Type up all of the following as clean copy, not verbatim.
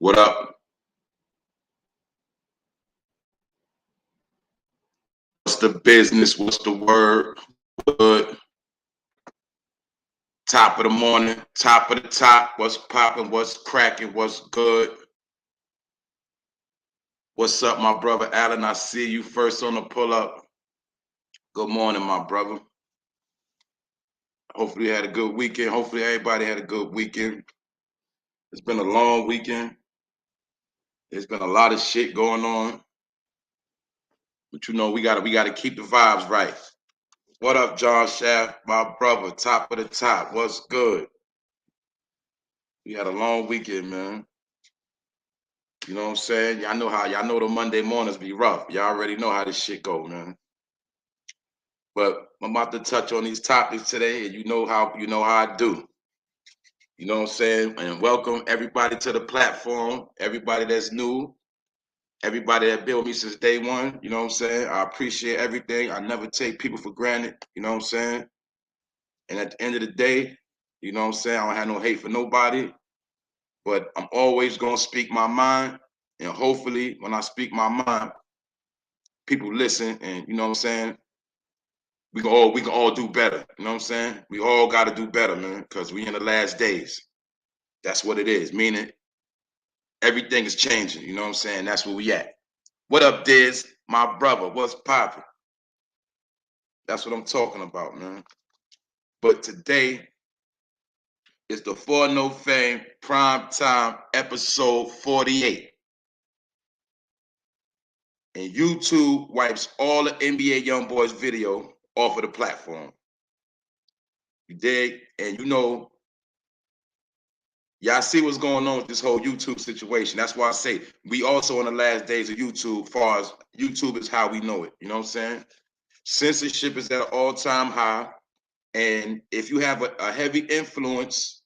What up? What's the business? What's the word? Good. Top of the morning, top of the top. What's popping? What's cracking? What's good? What's up, my brother Allen? I see you first on the pull up. Good morning, my brother. Hopefully you had a good weekend. Hopefully everybody had a good weekend. It's been a long weekend. There's been a lot of shit going on. But you know, we gotta keep the vibes right. What up, John Shaft, my brother, top of the top. What's good? We had a long weekend, man. You know what I'm saying? Y'all know the Monday mornings be rough. Y'all already know how this shit go, man. But I'm about to touch on these topics today, and you know how I do. You know what I'm saying? And welcome everybody to the platform, everybody that's new, everybody that been with me since day one. You know what I'm saying? I appreciate everything. I never take people for granted. You know what I'm saying? And at the end of the day, you know what I'm saying? I don't have no hate for nobody, but I'm always gonna speak my mind. And hopefully when I speak my mind, people listen, and you know what I'm saying? We can all do better. You know what I'm saying? We all gotta do better, man, because we in the last days. That's what it is. Meaning everything is changing. You know what I'm saying? That's where we at. What up, Diz? My brother, what's popping? That's what I'm talking about, man. But today is the 4NOFAME Prime Time episode 48. And YouTube wipes all the NBA YoungBoy'S video off of the platform. You dig? And you know, y'all see what's going on with this whole YouTube situation. That's why I say we also in the last days of YouTube, far as YouTube is how we know it. You know what I'm saying? Censorship is at an all-time high. And if you have a heavy influence,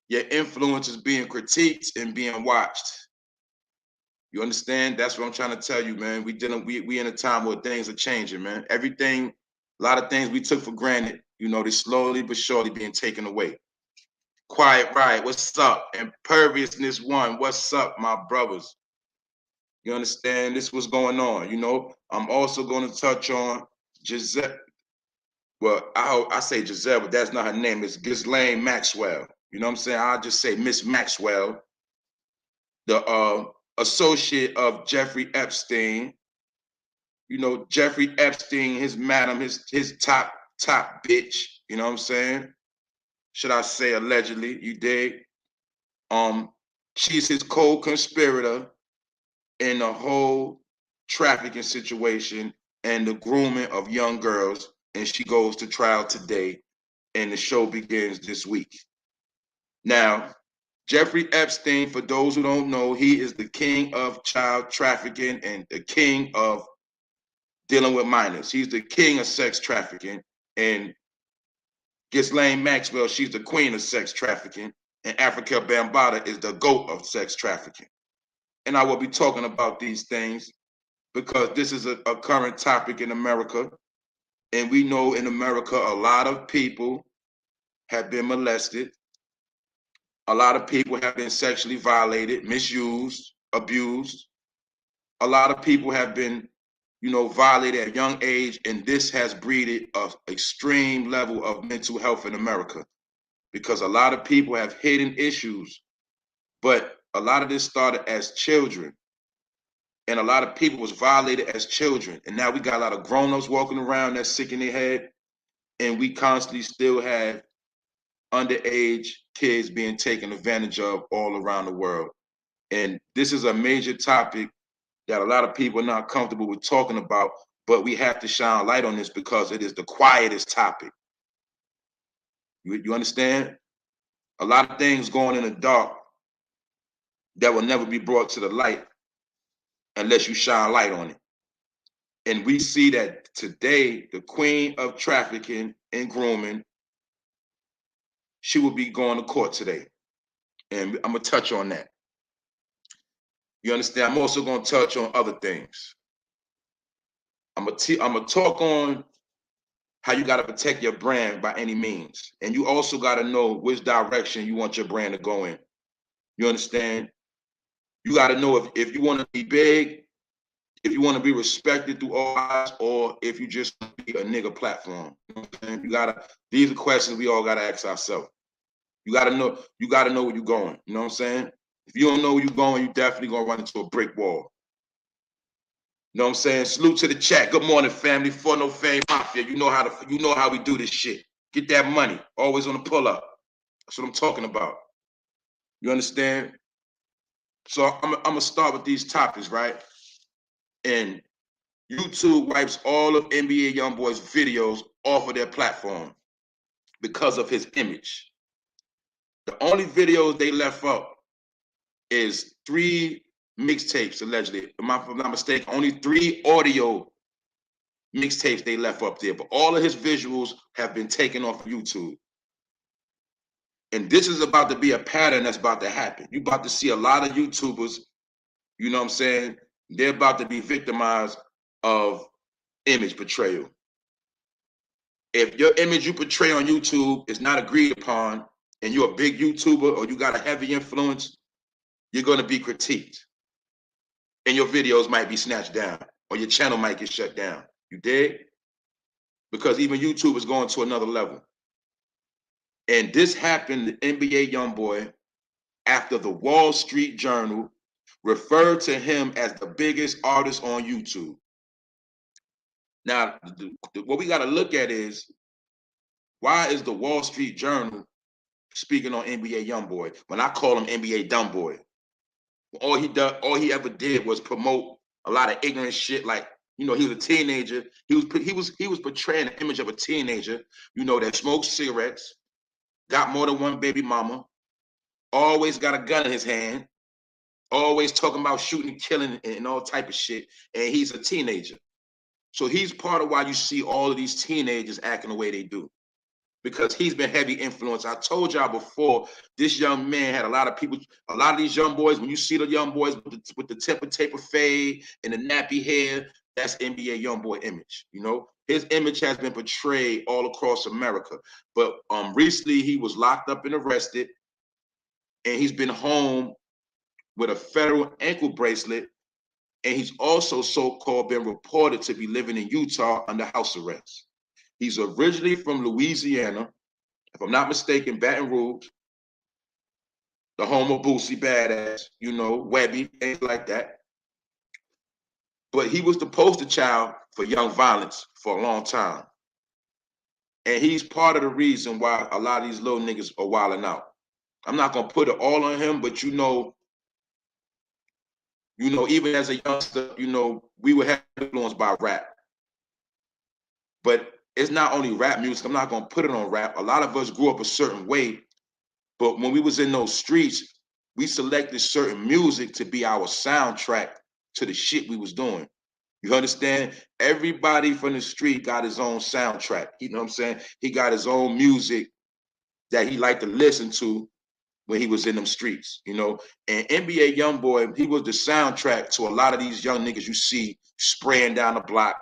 your influence is being critiqued and being watched. You understand? That's what I'm trying to tell you, man. We in a time where things are changing, man. Everything, a lot of things we took for granted, you know, they slowly but surely being taken away. Quiet Riot, what's up? Imperviousness One, what's up, my brothers? You understand? This what's going on. You know, I'm also going to touch on Giselle. Well, I say Giselle, but that's not her name. It's GHISLAINE Maxwell. You know what I'm saying? I'll just say Miss Maxwell, the associate of Jeffrey Epstein. You know, Jeffrey Epstein, his madam, his top bitch. You know what I'm saying? Should I say allegedly? You dig? She's his co-conspirator in the whole trafficking situation and the grooming of young girls, and she goes to trial today, and the show begins this week. Now, Jeffrey Epstein, for those who don't know, he is the king of child trafficking and the king of dealing with minors. He's the king of sex trafficking. And GHISLAINE Maxwell, she's the queen of sex trafficking. And Africa Bambaataa is the goat of sex trafficking. And I will be talking about these things because this is a current topic in America. And we know in America, a lot of people have been molested. A lot of people have been sexually violated, misused, abused. A lot of people have been, you know, violated at a young age, and this has breeded an extreme level of mental health in America because a lot of people have hidden issues, but a lot of this started as children, and a lot of people was violated as children, and now we got a lot of grown-ups walking around that's sick in their head, and we constantly still have underage kids being taken advantage of all around the world. And this is a major topic that a lot of people are not comfortable with talking about, but we have to shine light on this because it is the quietest topic. You understand? A lot of things going in the dark that will never be brought to the light unless you shine light on it. And we see that today, the queen of trafficking and grooming, she will be going to court today. And I'm going to touch on that. You understand? I'm also going to touch on other things. I'm going to talk on how you got to protect your brand by any means. And you also got to know which direction you want your brand to go in. You understand? You got to know if you want to be big, if you want to be respected through all eyes, or if you just be a nigga platform. You know what I'm saying? You gotta, these are questions we all gotta ask ourselves. You gotta know where you're going. You know what I'm saying? If you don't know where you're going, you definitely gonna run into a brick wall. You know what I'm saying? Salute to the chat. Good morning, family. 4NOFAME Mafia. You know how we do this shit. Get that money. Always on the pull up. That's what I'm talking about. You understand? So I'm gonna start with these topics, right? And YouTube wipes all of NBA YoungBoy's videos off of their platform because of his image. The only videos they left up is 3 mixtapes, allegedly. If I'm not mistaken, only 3 audio mixtapes they left up there. But all of his visuals have been taken off of YouTube. And this is about to be a pattern that's about to happen. You're about to see a lot of YouTubers, you know what I'm saying? They're about to be victimized of image betrayal. If your image you portray on YouTube is not agreed upon, and you're a big YouTuber or you got a heavy influence, you're going to be critiqued. And your videos might be snatched down, or your channel might get shut down. You dig? Because even YouTube is going to another level. And this happened to NBA YoungBoy after the Wall Street Journal referred to him as the biggest artist on YouTube. Now, what we got to look at is, why is the Wall Street Journal speaking on NBA YoungBoy when I call him NBA Dumbboy? All he ever did was promote a lot of ignorant shit. Like, you know, he was a teenager. He was portraying the image of a teenager, you know, that smokes cigarettes, got more than one baby mama, always got a gun in his hand, always talking about shooting, killing, and all type of shit. And he's a teenager. So he's part of why you see all of these teenagers acting the way they do, because he's been heavy influence. I told y'all before, this young man had a lot of people, a lot of these young boys, when you see the young boys with the temper taper fade and the nappy hair, that's NBA YoungBoy image. You know, his image has been portrayed all across America. But recently he was locked up and arrested, and he's been home with a federal ankle bracelet, and he's also so-called been reported to be living in Utah under house arrest. He's originally from Louisiana, if I'm not mistaken, Baton Rouge, the home of Boosie Badass, you know, Webby, things like that. But he was the poster child for young violence for a long time. And he's part of the reason why a lot of these little niggas are wilding out. I'm not gonna put it all on him, but you know, even as a youngster, you know, we were heavily influenced by rap. But it's not only rap music. I'm not gonna put it on rap. A lot of us grew up a certain way, but when we was in those streets, we selected certain music to be our soundtrack to the shit we was doing. You understand? Everybody from the street got his own soundtrack. You know what I'm saying? He got his own music that he liked to listen to when he was in them streets, you know? And NBA YoungBoy, he was the soundtrack to a lot of these young niggas you see spraying down the block.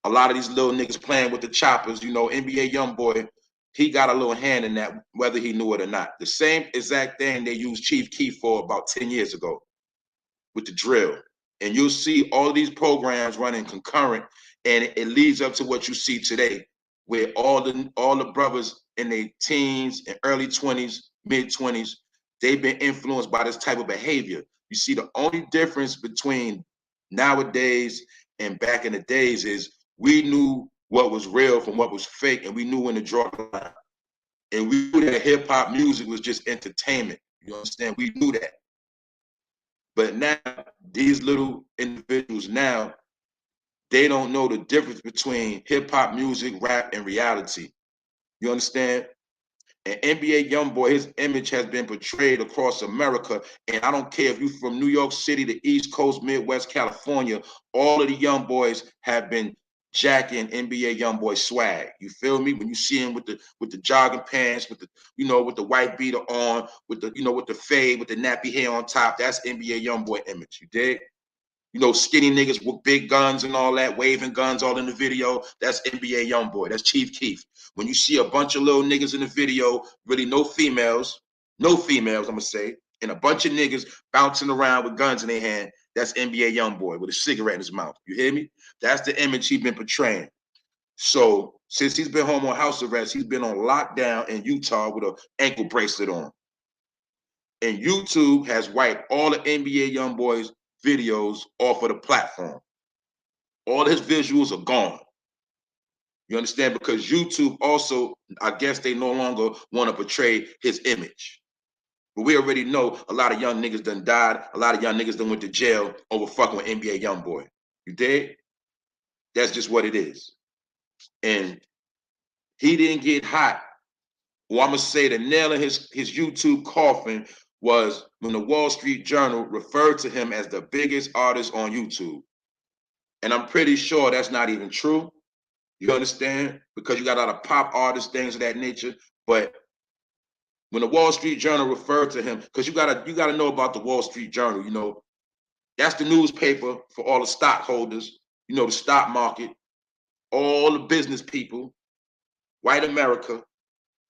A lot of these little niggas playing with the choppers, you know. NBA YoungBoy, he got a little hand in that, whether he knew it or not. The same exact thing they used Chief Keef for about 10 years ago with the drill. And you'll see all of these programs running concurrent, and it leads up to what you see today, where all the brothers in their teens and early 20s, mid 20s, they've been influenced by this type of behavior. You see, the only difference between nowadays and back in the days is we knew what was real from what was fake, and we knew when to draw the line. And we knew that hip hop music was just entertainment. You understand? We knew that. But now, these little individuals now, they don't know the difference between hip hop music, rap, and reality. You understand? And NBA YoungBoy, his image has been portrayed across America. And I don't care if you're from New York City, the East Coast, Midwest, California, all of the young boys have been jacking NBA YoungBoy swag. You feel me? When you see him with the jogging pants, with the white beater on, with the fade, with the nappy hair on top, that's NBA YoungBoy image. You dig? You know, skinny niggas with big guns and all that, waving guns all in the video. That's NBA YoungBoy. That's Chief Keef. When you see a bunch of little niggas in the video, really no females, I'm gonna say, and a bunch of niggas bouncing around with guns in their hand. That's NBA YoungBoy with a cigarette in his mouth. You hear me? That's the image he's been portraying. So since he's been home on house arrest, he's been on lockdown in Utah with an ankle bracelet on. And YouTube has wiped all the NBA YoungBoy's videos off of the platform. All his visuals are gone. You understand? Because YouTube also, I guess they no longer want to portray his image. But we already know a lot of young niggas done died. A lot of young niggas done went to jail over fucking with NBA YoungBoy. You dig? That's just what it is. And he didn't get hot. Well, I'm going to say the nail in his YouTube coffin was when the Wall Street Journal referred to him as the biggest artist on YouTube. And I'm pretty sure that's not even true. You understand? Because you got a lot of pop artists, things of that nature. But when the Wall Street Journal referred to him, because you gotta know about the Wall Street Journal, you know, that's the newspaper for all the stockholders, you know, the stock market, all the business people, white America,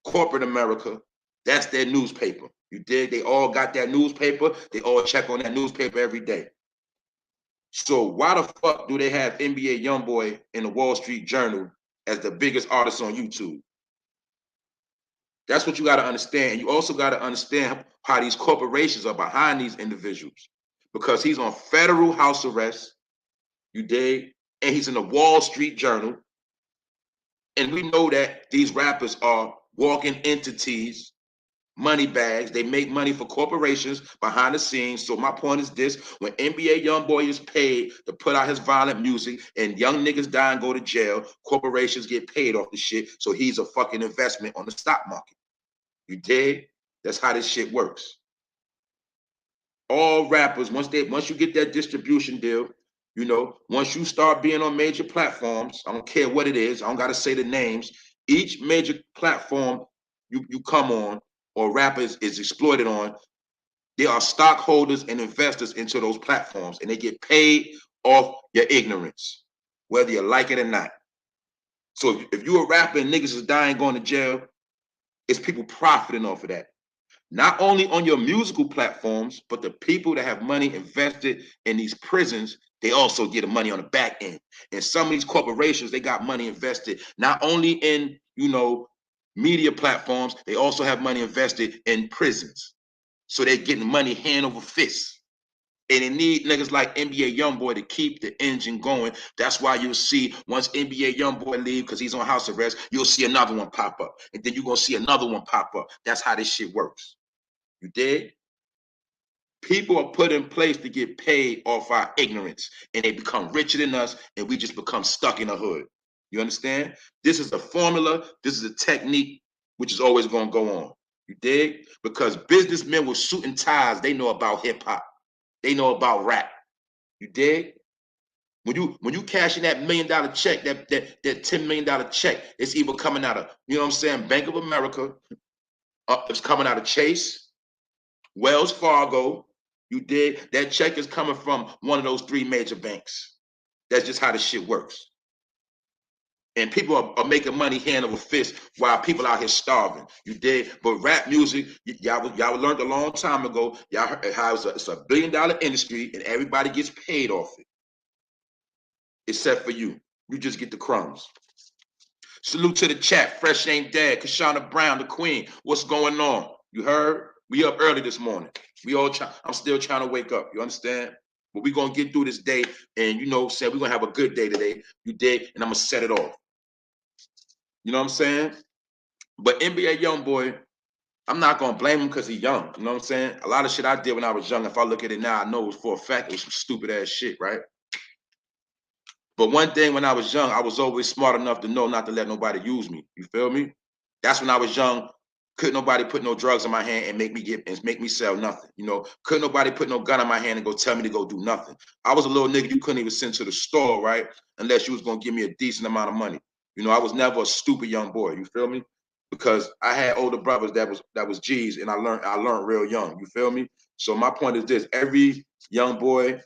corporate America, that's their newspaper. You dig? They all got that newspaper. They all check on that newspaper every day. So why the fuck do they have NBA YoungBoy in the Wall Street Journal as the biggest artist on YouTube? That's what you got to understand. And you also got to understand how these corporations are behind these individuals, because he's on federal house arrest, you dig? And he's in the Wall Street Journal. And we know that these rappers are walking entities, money bags. They make money for corporations behind the scenes. So my point is this: when NBA YoungBoy is paid to put out his violent music and young niggas die and go to jail, corporations get paid off the shit. So he's a fucking investment on the stock market. You dig? That's how this shit works. All rappers, once you get that distribution deal, you know, once you start being on major platforms, I don't care what it is, I don't gotta say the names. Each major platform you come on, or rappers is exploited on, there are stockholders and investors into those platforms, and they get paid off your ignorance, whether you like it or not. So if you're a rapper and niggas is dying going to jail, it's people profiting off of that. Not only on your musical platforms, but the people that have money invested in these prisons, they also get the money on the back end. And some of these corporations, they got money invested not only in, you know, media platforms, they also have money invested in prisons. So they're getting money hand over fist. And they need niggas like NBA YoungBoy to keep the engine going. That's why you'll see once NBA YoungBoy leave, because he's on house arrest, you'll see another one pop up. And then you're going to see another one pop up. That's how this shit works. You dig? People are put in place to get paid off our ignorance, and they become richer than us, and we just become stuck in the hood. You understand? This is a formula. This is a technique which is always going to go on. You dig? Because businessmen with suit and ties, they know about hip hop. They know about rap. You dig? When you cash in that $1 million check, that $10 million check, it's either coming out of, you know what I'm saying, Bank of America, it's coming out of Chase, Wells Fargo. You dig? That check is coming from one of those 3 major banks. That's just how the shit works. And people are making money hand over fist while people out here starving. You dig? But rap music, y'all learned a long time ago, y'all heard how it's a $1 billion industry and everybody gets paid off it. Except for you. You just get the crumbs. Salute to the chat. Fresh ain't dead. Kashana Brown, the queen. What's going on? You heard? We up early this morning. I'm still trying to wake up. You understand? But we're going to get through this day. And, you know, we're going to have a good day today. You dig? And I'm going to set it off. You know what I'm saying? But NBA YoungBoy, I'm not going to blame him because he's young. You know what I'm saying? A lot of shit I did when I was young, if I look at it now, I know it was for a fact it was some stupid ass shit, right? But one thing, when I was young, I was always smart enough to know not to let nobody use me. You feel me? That's when I was young. Couldn't nobody put no drugs in my hand and make me sell nothing. You know, couldn't nobody put no gun in my hand and go tell me to go do nothing. I was a little nigga you couldn't even send to the store, right? Unless you was gonna give me a decent amount of money. You know, I was never a stupid young boy. You feel me? Because I had older brothers that was G's, and I learned real young. You feel me? So my point is this: every young boy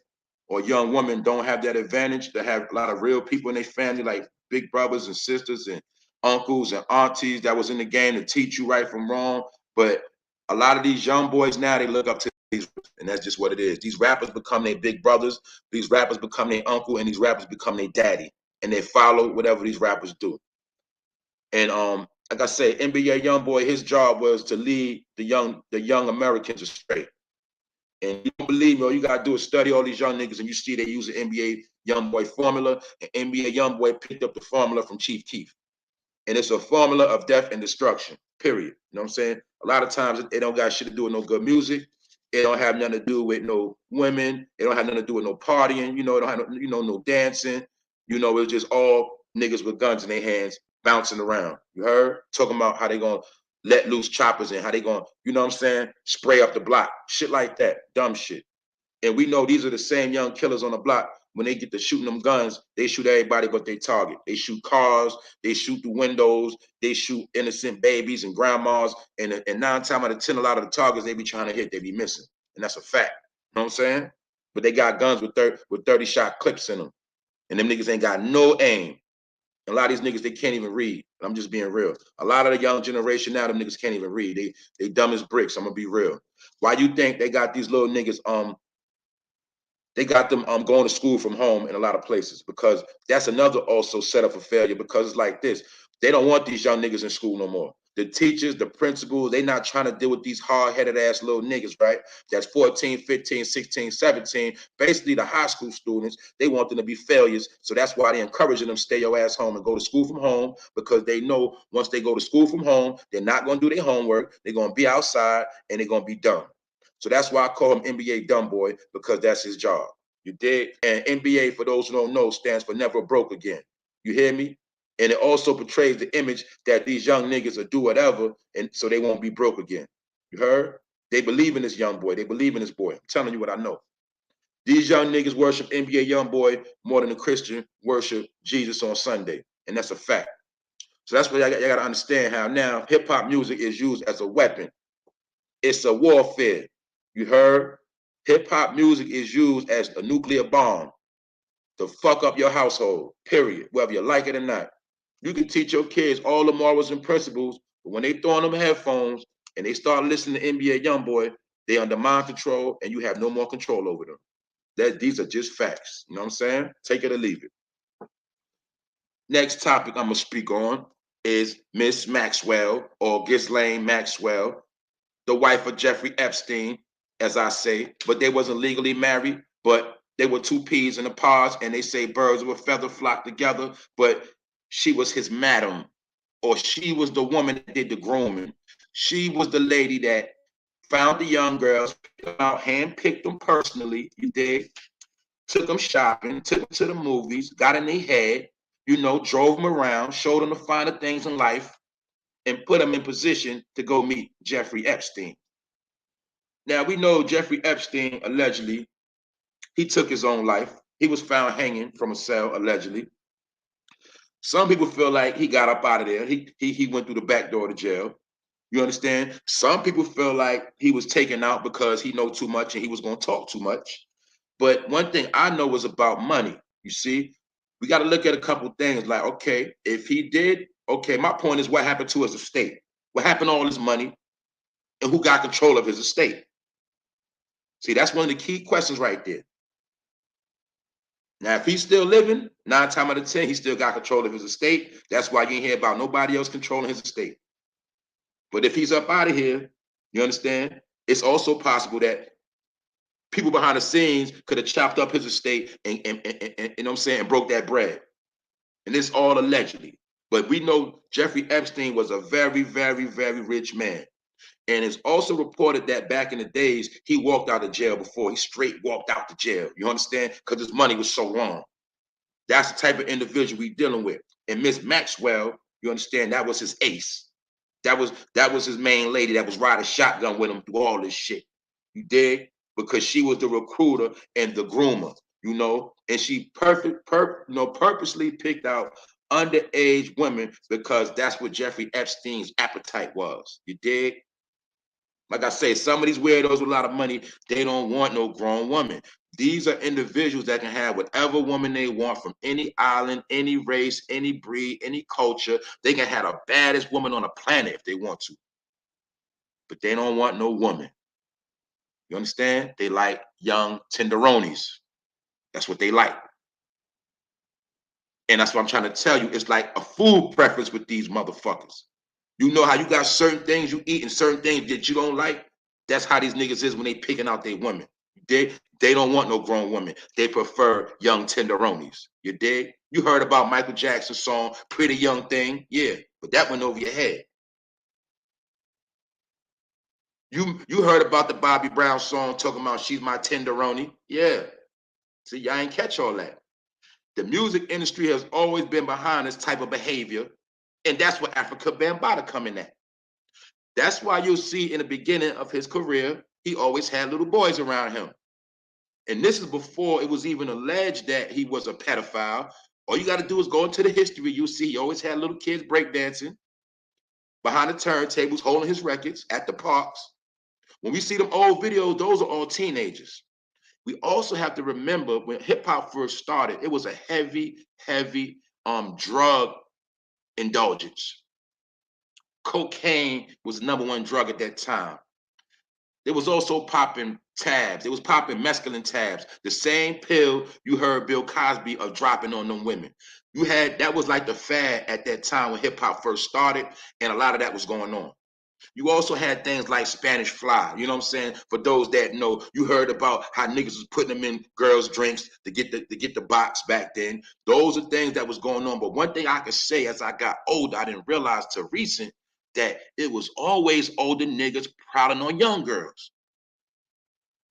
or young woman don't have that advantage to have a lot of real people in their family, like big brothers and sisters and uncles and aunties that was in the game to teach you right from wrong. But a lot of these young boys now, they look up to And that's just what it is. These rappers become their big brothers, these rappers become their uncle, and these rappers become their daddy. And they follow whatever these rappers do. And like I say, NBA YoungBoy, his job was to lead the young Americans astray. And you don't believe me, all you gotta do is study all these young niggas and you see they use the NBA YoungBoy formula, and NBA YoungBoy picked up the formula from Chief Keef. And it's a formula of death and destruction, period. You know what I'm saying? A lot of times it don't got shit to do with no good music. It don't have nothing to do with no women. It don't have nothing to do with no partying. You know, it don't have no dancing. You know, it's just all niggas with guns in their hands bouncing around. You heard? Talking about how they gonna let loose choppers and how they gonna, you know what I'm saying, spray up the block. Shit like that. Dumb shit. And we know these are the same young killers on the block. When they get to shooting them guns, they shoot everybody but they target. They shoot cars, they shoot the windows, they shoot innocent babies and grandmas. And 9 times out of 10, a lot of the targets they be trying to hit, they be missing. And that's a fact. You know what I'm saying? But they got guns with 30 shot clips in them. And them niggas ain't got no aim. And a lot of these niggas, they can't even read. I'm just being real. A lot of the young generation now, them niggas can't even read. They dumb as bricks. I'm gonna be real. Why you think they got these little niggas they got them going to school from home in a lot of places? Because that's another also setup for failure, because it's like this. They don't want these young niggas in school no more. The teachers, the principals, they not trying to deal with these hard-headed ass little niggas, right? That's 14, 15, 16, 17. Basically, the high school students, they want them to be failures. So that's why they encouraging them stay your ass home and go to school from home, because they know once they go to school from home, they're not going to do their homework. They're going to be outside and they're going to be dumb. So that's why I call him NBA Dumb Boy, because that's his job. You dig? And NBA, for those who don't know, stands for Never Broke Again. You hear me? And it also portrays the image that these young niggas will do whatever, and so they won't be broke again. You heard? They believe in this young boy. They believe in this boy. I'm telling you what I know. These young niggas worship NBA YoungBoy more than a Christian worship Jesus on Sunday. And that's a fact. So that's what I got to understand, how now hip hop music is used as a weapon. It's a warfare. You heard? Hip hop music is used as a nuclear bomb to fuck up your household, period, whether you like it or not. You can teach your kids all the morals and principles, but when they throw on them headphones and they start listening to NBA YoungBoy, they under mind control and you have no more control over them. These are just facts. You know what I'm saying? Take it or leave it. Next topic I'm going to speak on is Miss Maxwell, or Ghislaine Maxwell, the wife of Jeffrey Epstein, as I say, but they wasn't legally married, but they were two peas in a pod, and they say birds of a feather flock together, but she was his madam, or she was the woman that did the grooming. She was the lady that found the young girls, picked them out, handpicked them personally, you dig? Took them shopping, took them to the movies, got in their head, drove them around, showed them the finer things in life, and put them in position to go meet Jeffrey Epstein. Now, we know Jeffrey Epstein, allegedly, he took his own life. He was found hanging from a cell, allegedly. Some people feel like he got up out of there. He went through the back door to jail. You understand? Some people feel like he was taken out because he know too much and he was going to talk too much. But one thing I know was about money. You see, we got to look at a couple things like, okay, if he did, okay, my point is what happened to his estate? What happened to all his money? And who got control of his estate? See, that's one of the key questions right there. Now, if he's still living, 9 times out of 10, he still got control of his estate. That's why you ain't hear about nobody else controlling his estate. But if he's up out of here, you understand? It's also possible that people behind the scenes could have chopped up his estate and you know what I'm saying, and broke that bread. And it's all allegedly. But we know Jeffrey Epstein was a very, very, very rich man. And it's also reported that back in the days, he walked out of jail before. He straight walked out the jail. You understand? Because his money was so long. That's the type of individual we dealing with. And Miss Maxwell, you understand, that was his ace. That was his main lady that was riding shotgun with him through all this shit. You dig? Because she was the recruiter and the groomer, and she purposely picked out underage women because that's what Jeffrey Epstein's appetite was. You dig? Like I say, some of these weirdos with a lot of money, they don't want no grown woman. These are individuals that can have whatever woman they want from any island, any race, any breed, any culture. They can have the baddest woman on the planet if they want to. But they don't want no woman. You understand? They like young tenderonis. That's what they like. And that's what I'm trying to tell you. It's like a food preference with these motherfuckers. You know how you got certain things you eat and certain things that you don't like? That's how these niggas is when they picking out their women. They don't want no grown women. They prefer young tenderonis. You dig? You heard about Michael Jackson's song, Pretty Young Thing? Yeah, but that went over your head. You heard about the Bobby Brown song talking about She's My Tenderoni? Yeah. See, y'all ain't catch all that. The music industry has always been behind this type of behavior, and that's where Africa Bambaataa come in at. That's why you'll see in the beginning of his career, he always had little boys around him. And this is before it was even alleged that he was a pedophile. All you got to do is go into the history. You'll see he always had little kids breakdancing behind the turntables, holding his records at the parks. When we see them old videos, those are all teenagers. We also have to remember when hip hop first started, it was a heavy, heavy drug indulgence. Cocaine was the number one drug at that time. It was also popping tabs. It was popping mescaline tabs. The same pill you heard Bill Cosby of dropping on them women. You had, that was like the fad at that time when hip hop first started, and a lot of that was going on. You also had things like Spanish Fly. You know what I'm saying? For those that know, you heard about how niggas was putting them in girls' drinks to get the box back then. Those are things that was going on. But one thing I could say as I got older, I didn't realize till recent that it was always older niggas prowling on young girls.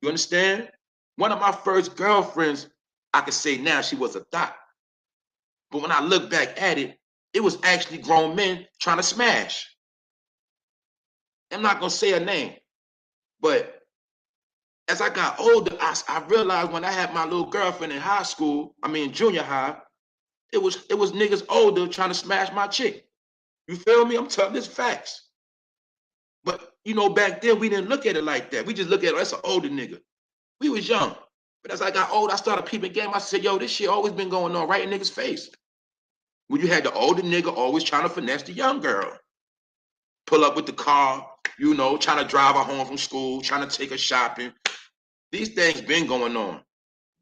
You understand? One of my first girlfriends, I could say now she was a thot. But when I look back at it, it was actually grown men trying to smash. I'm not gonna say her name, but as I got older, I realized when I had my little girlfriend in high school, junior high, it was niggas older trying to smash my chick. You feel me? I'm telling this facts. But you know, back then we didn't look at it like that. We just look at it, that's an older nigga. We was young. But as I got old, I started peeping game. I said, yo, this shit always been going on right in niggas' face. When you had the older nigga always trying to finesse the young girl. Pull up with the car, you know, trying to drive her home from school, trying to take her shopping. These things been going on.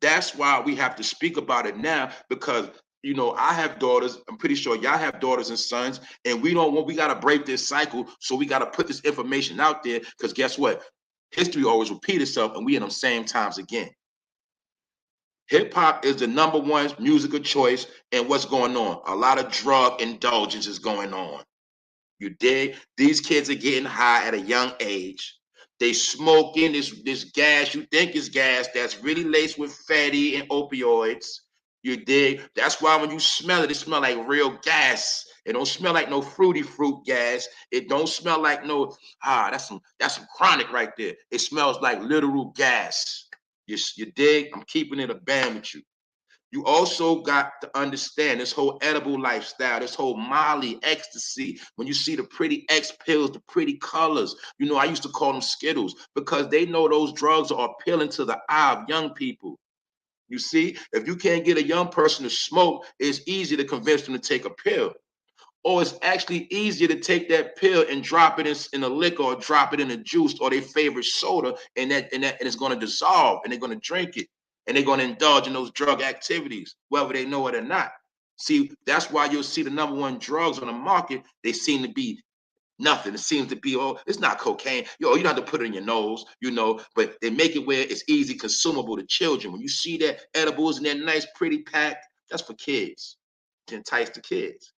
That's why we have to speak about it now, because you know, I have daughters. I'm pretty sure y'all have daughters and sons, and we got to break this cycle. So we got to put this information out there, because guess what? History always repeats itself, and we in them same times again. Hip hop is the number one music of choice, and what's going on? A lot of drug indulgence is going on. You dig? These kids are getting high at a young age. They smoking this gas you think is gas that's really laced with fatty and opioids. You dig? That's why when you smell it, it smells like real gas. It don't smell like no fruity fruit gas. It don't smell like no, that's some chronic right there. It smells like literal gas. You dig? I'm keeping it a band with you. You also got to understand this whole edible lifestyle, this whole Molly, ecstasy. When you see the pretty X pills, the pretty colors, you know, I used to call them Skittles, because they know those drugs are appealing to the eye of young people. You see, if you can't get a young person to smoke, it's easy to convince them to take a pill. Or it's actually easier to take that pill and drop it in a liquor, or drop it in a juice or their favorite soda, and it's going to dissolve, and they're going to drink it, and they're going to indulge in those drug activities, whether they know it or not. See, that's why you'll see the number one drugs on the market. They seem to be nothing. It seems to be, oh, it's not cocaine. You don't have to put it in your nose, you know, but they make it where it's easy consumable to children. When you see that edibles in that nice, pretty pack, that's for kids, to entice the kids.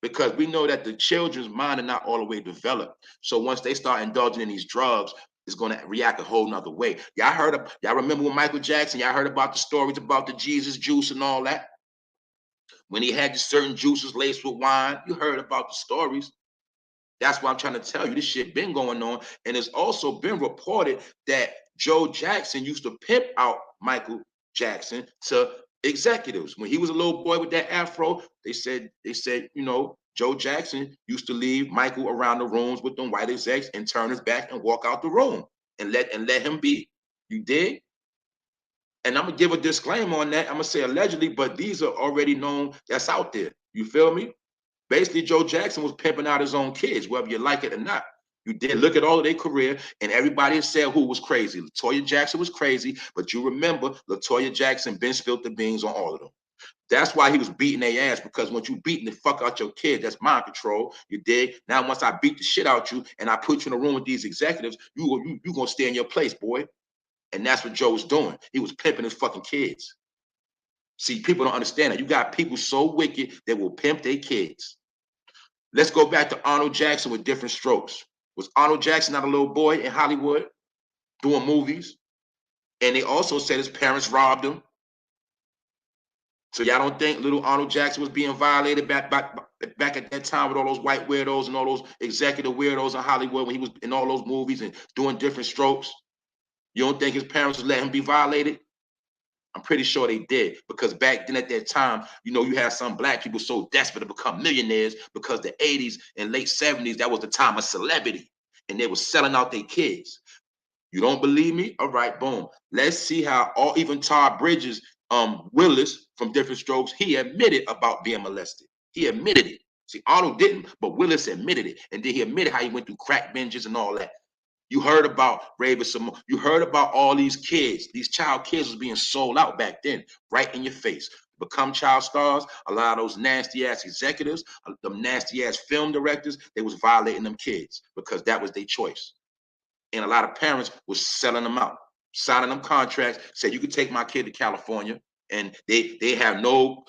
Because we know that the children's mind are not all the way developed. So once they start indulging in these drugs, it's going to react a whole nother way. Y'all remember when Michael Jackson, y'all heard about the stories about the Jesus juice and all that? When he had certain juices laced with wine, you heard about the stories. That's why I'm trying to tell you, this shit been going on. And it's also been reported that Joe Jackson used to pimp out Michael Jackson to executives. When he was a little boy with that afro, they said, you know, Joe Jackson used to leave Michael around the rooms with them white execs and turn his back and walk out the room and let him be. You dig? And I'm gonna give a disclaimer on that. I'm gonna say allegedly, but these are already known, that's out there. You feel me? Basically, Joe Jackson was pimping out his own kids, whether you like it or not. You did look at all of their career, and everybody said who was crazy. LaToya Jackson was crazy, but you remember LaToya Jackson been spilled the beans on all of them. That's why he was beating their ass, because once you beating the fuck out your kid, that's mind control. You dig? Now, once I beat the shit out you and I put you in a room with these executives, you gonna stay in your place, boy. And that's what Joe was doing. He was pimping his fucking kids. See, people don't understand that. You got people so wicked that will pimp their kids. Let's go back to Arnold Jackson with Different Strokes. Was Arnold Jackson not a little boy in Hollywood doing movies? And they also said his parents robbed him. So y'all don't think little Arnold Jackson was being violated back at that time with all those white weirdos and all those executive weirdos in Hollywood when he was in all those movies and doing Different Strokes? You don't think his parents would let him be violated? I'm pretty sure they did, because back then at that time, you know, you had some black people so desperate to become millionaires because the 80s and late 70s, that was the time of celebrity, and they were selling out their kids. You don't believe me? All right, boom. Let's see how even Todd Bridges, Willis from Different Strokes, he admitted about being molested. He admitted it. See, Arnold didn't, but Willis admitted it. And then he admitted how he went through crack binges and all that. You heard about Raven Simone. You heard about all these kids. These child kids was being sold out back then, right in your face. Become child stars. A lot of those nasty ass executives, them nasty ass film directors, they was violating them kids because that was their choice. And a lot of parents was selling them out, signing them contracts, said you could take my kid to California, and they had no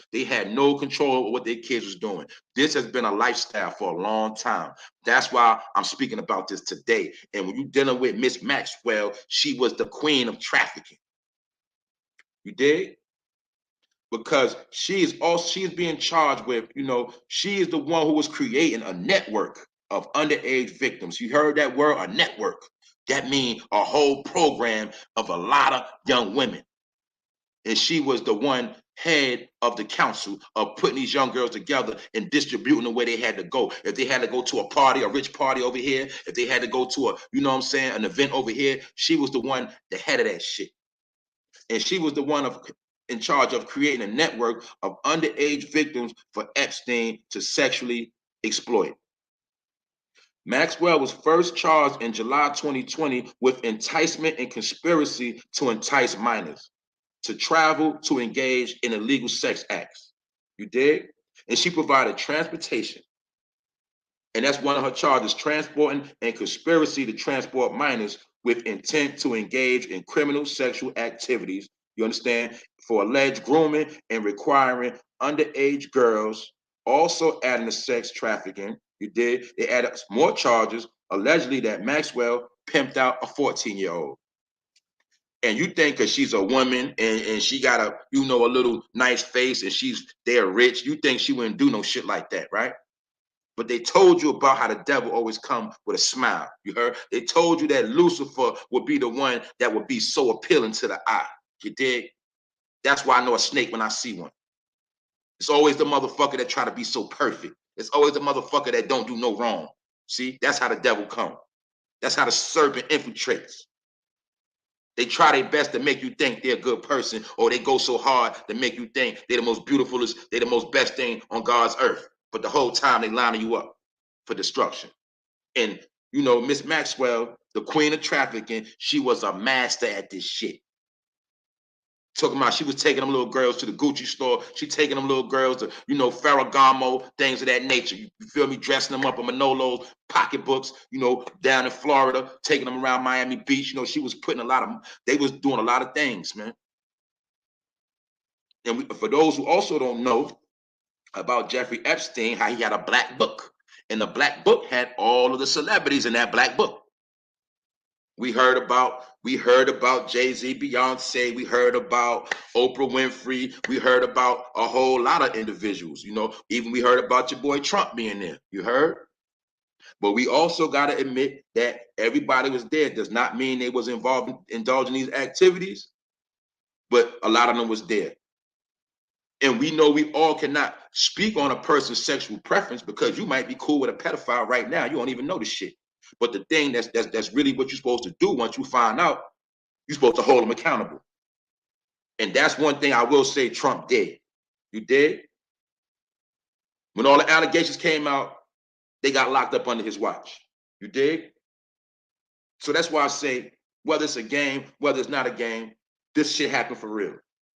control of what their kids was doing. This has been a lifestyle for a long time. That's why I'm speaking about this today. And when you're dealing with Miss Maxwell, she was the queen of trafficking. You dig? Because she's being charged with, you know, she is the one who was creating a network of underage victims. You heard that word, a network. That means a whole program of a lot of young women. And she was the one head of the council of putting these young girls together and distributing the way they had to go. If they had to go to a party, a rich party over here, if they had to go to a, you know what I'm saying, an event over here, she was the one, the head of that shit. And she was the one in charge of creating a network of underage victims for Epstein to sexually exploit. Maxwell was first charged in July 2020 with enticement and conspiracy to entice minors to travel to engage in illegal sex acts. You dig? And she provided transportation. And that's one of her charges, transporting and conspiracy to transport minors with intent to engage in criminal sexual activities. You understand? For alleged grooming and requiring underage girls, also adding to sex trafficking. You did. They added more charges, allegedly that Maxwell pimped out a 14-year-old. And you think because she's a woman and she got a, you know, a little nice face and they're rich, you think she wouldn't do no shit like that, right? But they told you about how the devil always come with a smile. You heard? They told you that Lucifer would be the one that would be so appealing to the eye. You dig? That's why I know a snake when I see one. It's always the motherfucker that try to be so perfect. It's always the motherfucker that don't do no wrong. See, that's how the devil come. That's how the serpent infiltrates. They try their best to make you think they're a good person, or they go so hard to make you think they're the most beautifulest, they're the most best thing on God's earth. But the whole time they lining you up for destruction. And, you know, Miss Maxwell, the queen of trafficking, she was a master at this shit. Talking about she was taking them little girls to the Gucci store. She taking them little girls to, you know, Ferragamo, things of that nature. You feel me? Dressing them up in Manolos, pocketbooks, you know, down in Florida, taking them around Miami Beach. You know, she was putting they was doing a lot of things, man. And for those who also don't know about Jeffrey Epstein, how he had a black book. And the black book had all of the celebrities in that black book. We heard about Jay-Z, Beyonce. We heard about Oprah Winfrey. We heard about a whole lot of individuals. You know, even we heard about your boy Trump being there. You heard? But we also got to admit that everybody was there. Does not mean they was involved in indulging these activities, but a lot of them was there. And we know we all cannot speak on a person's sexual preference, because you might be cool with a pedophile right now. You don't even know this shit. But the thing that's really what you're supposed to do once you find out, you're supposed to hold them accountable. And that's one thing I will say Trump did. You did? When all the allegations came out, they got locked up under his watch. You dig? So that's why I say, whether it's a game, whether it's not a game, this shit happened for real.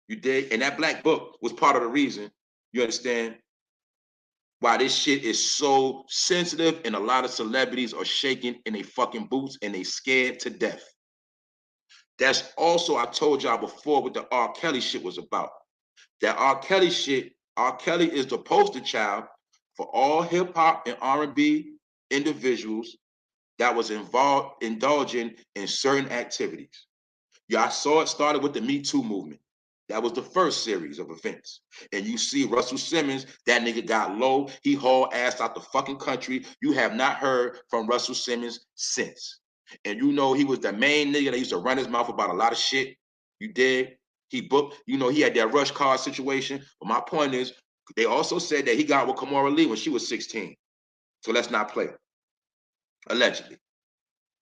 You dig? And that black book was part of the reason, you understand, why this shit is so sensitive and a lot of celebrities are shaking in their fucking boots and they scared to death. That's also, I told y'all before, what the R. Kelly shit was about. That R. Kelly shit, R. Kelly is the poster child for all hip hop and R&B individuals that was involved, indulging in certain activities. Y'all saw it started with the Me Too movement. That was the first series of events. And you see Russell Simmons, that nigga got low. He hauled ass out the fucking country. You have not heard from Russell Simmons since. And you know he was the main nigga that used to run his mouth about a lot of shit. You dig? He booked, you know, he had that rush card situation. But my point is, they also said that he got with Kamora Lee when she was 16. So let's not play. Allegedly.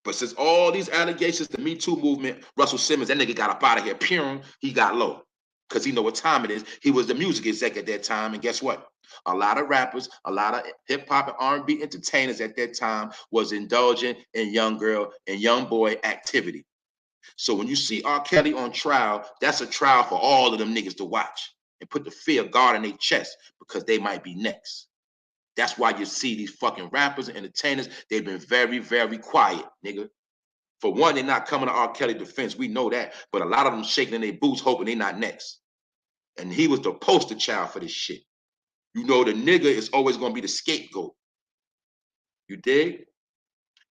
But since all these allegations, the Me Too movement, Russell Simmons, that nigga got up out of here. Pure, he got low. Because he know what time it is. He was the music exec at that time. And guess what? A lot of rappers, a lot of hip-hop and R&B entertainers at that time was indulging in young girl and young boy activity. So when you see R. Kelly on trial, that's a trial for all of them niggas to watch and put the fear of God in their chest because they might be next. That's why you see these fucking rappers and entertainers, they've been very, very quiet, nigga. For one, they're not coming to R. Kelly defense. We know that. But a lot of them shaking in their boots, hoping they're not next. And he was the poster child for this shit. You know, the nigga is always going to be the scapegoat. You dig?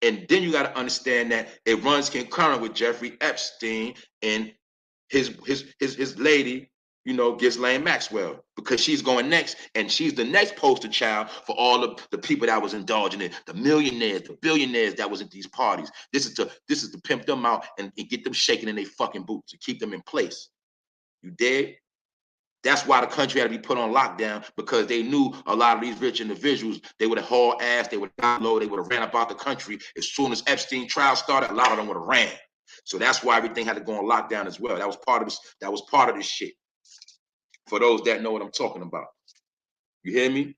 And then you got to understand that it runs concurrent with Jeffrey Epstein and his lady, you know, GHISLAINE Maxwell, because she's going next, and she's the next poster child for all of the people that was indulging in the millionaires, the billionaires that was at these parties. This is to pimp them out and get them shaking in their fucking boots to keep them in place. You dig? That's why the country had to be put on lockdown, because they knew a lot of these rich individuals, they would have hauled ass, they would have got low, they would have ran about the country. As soon as Epstein trial started, a lot of them would have ran. So that's why everything had to go on lockdown as well. That was part of this. That was part of this shit. For those that know what I'm talking about, you hear me?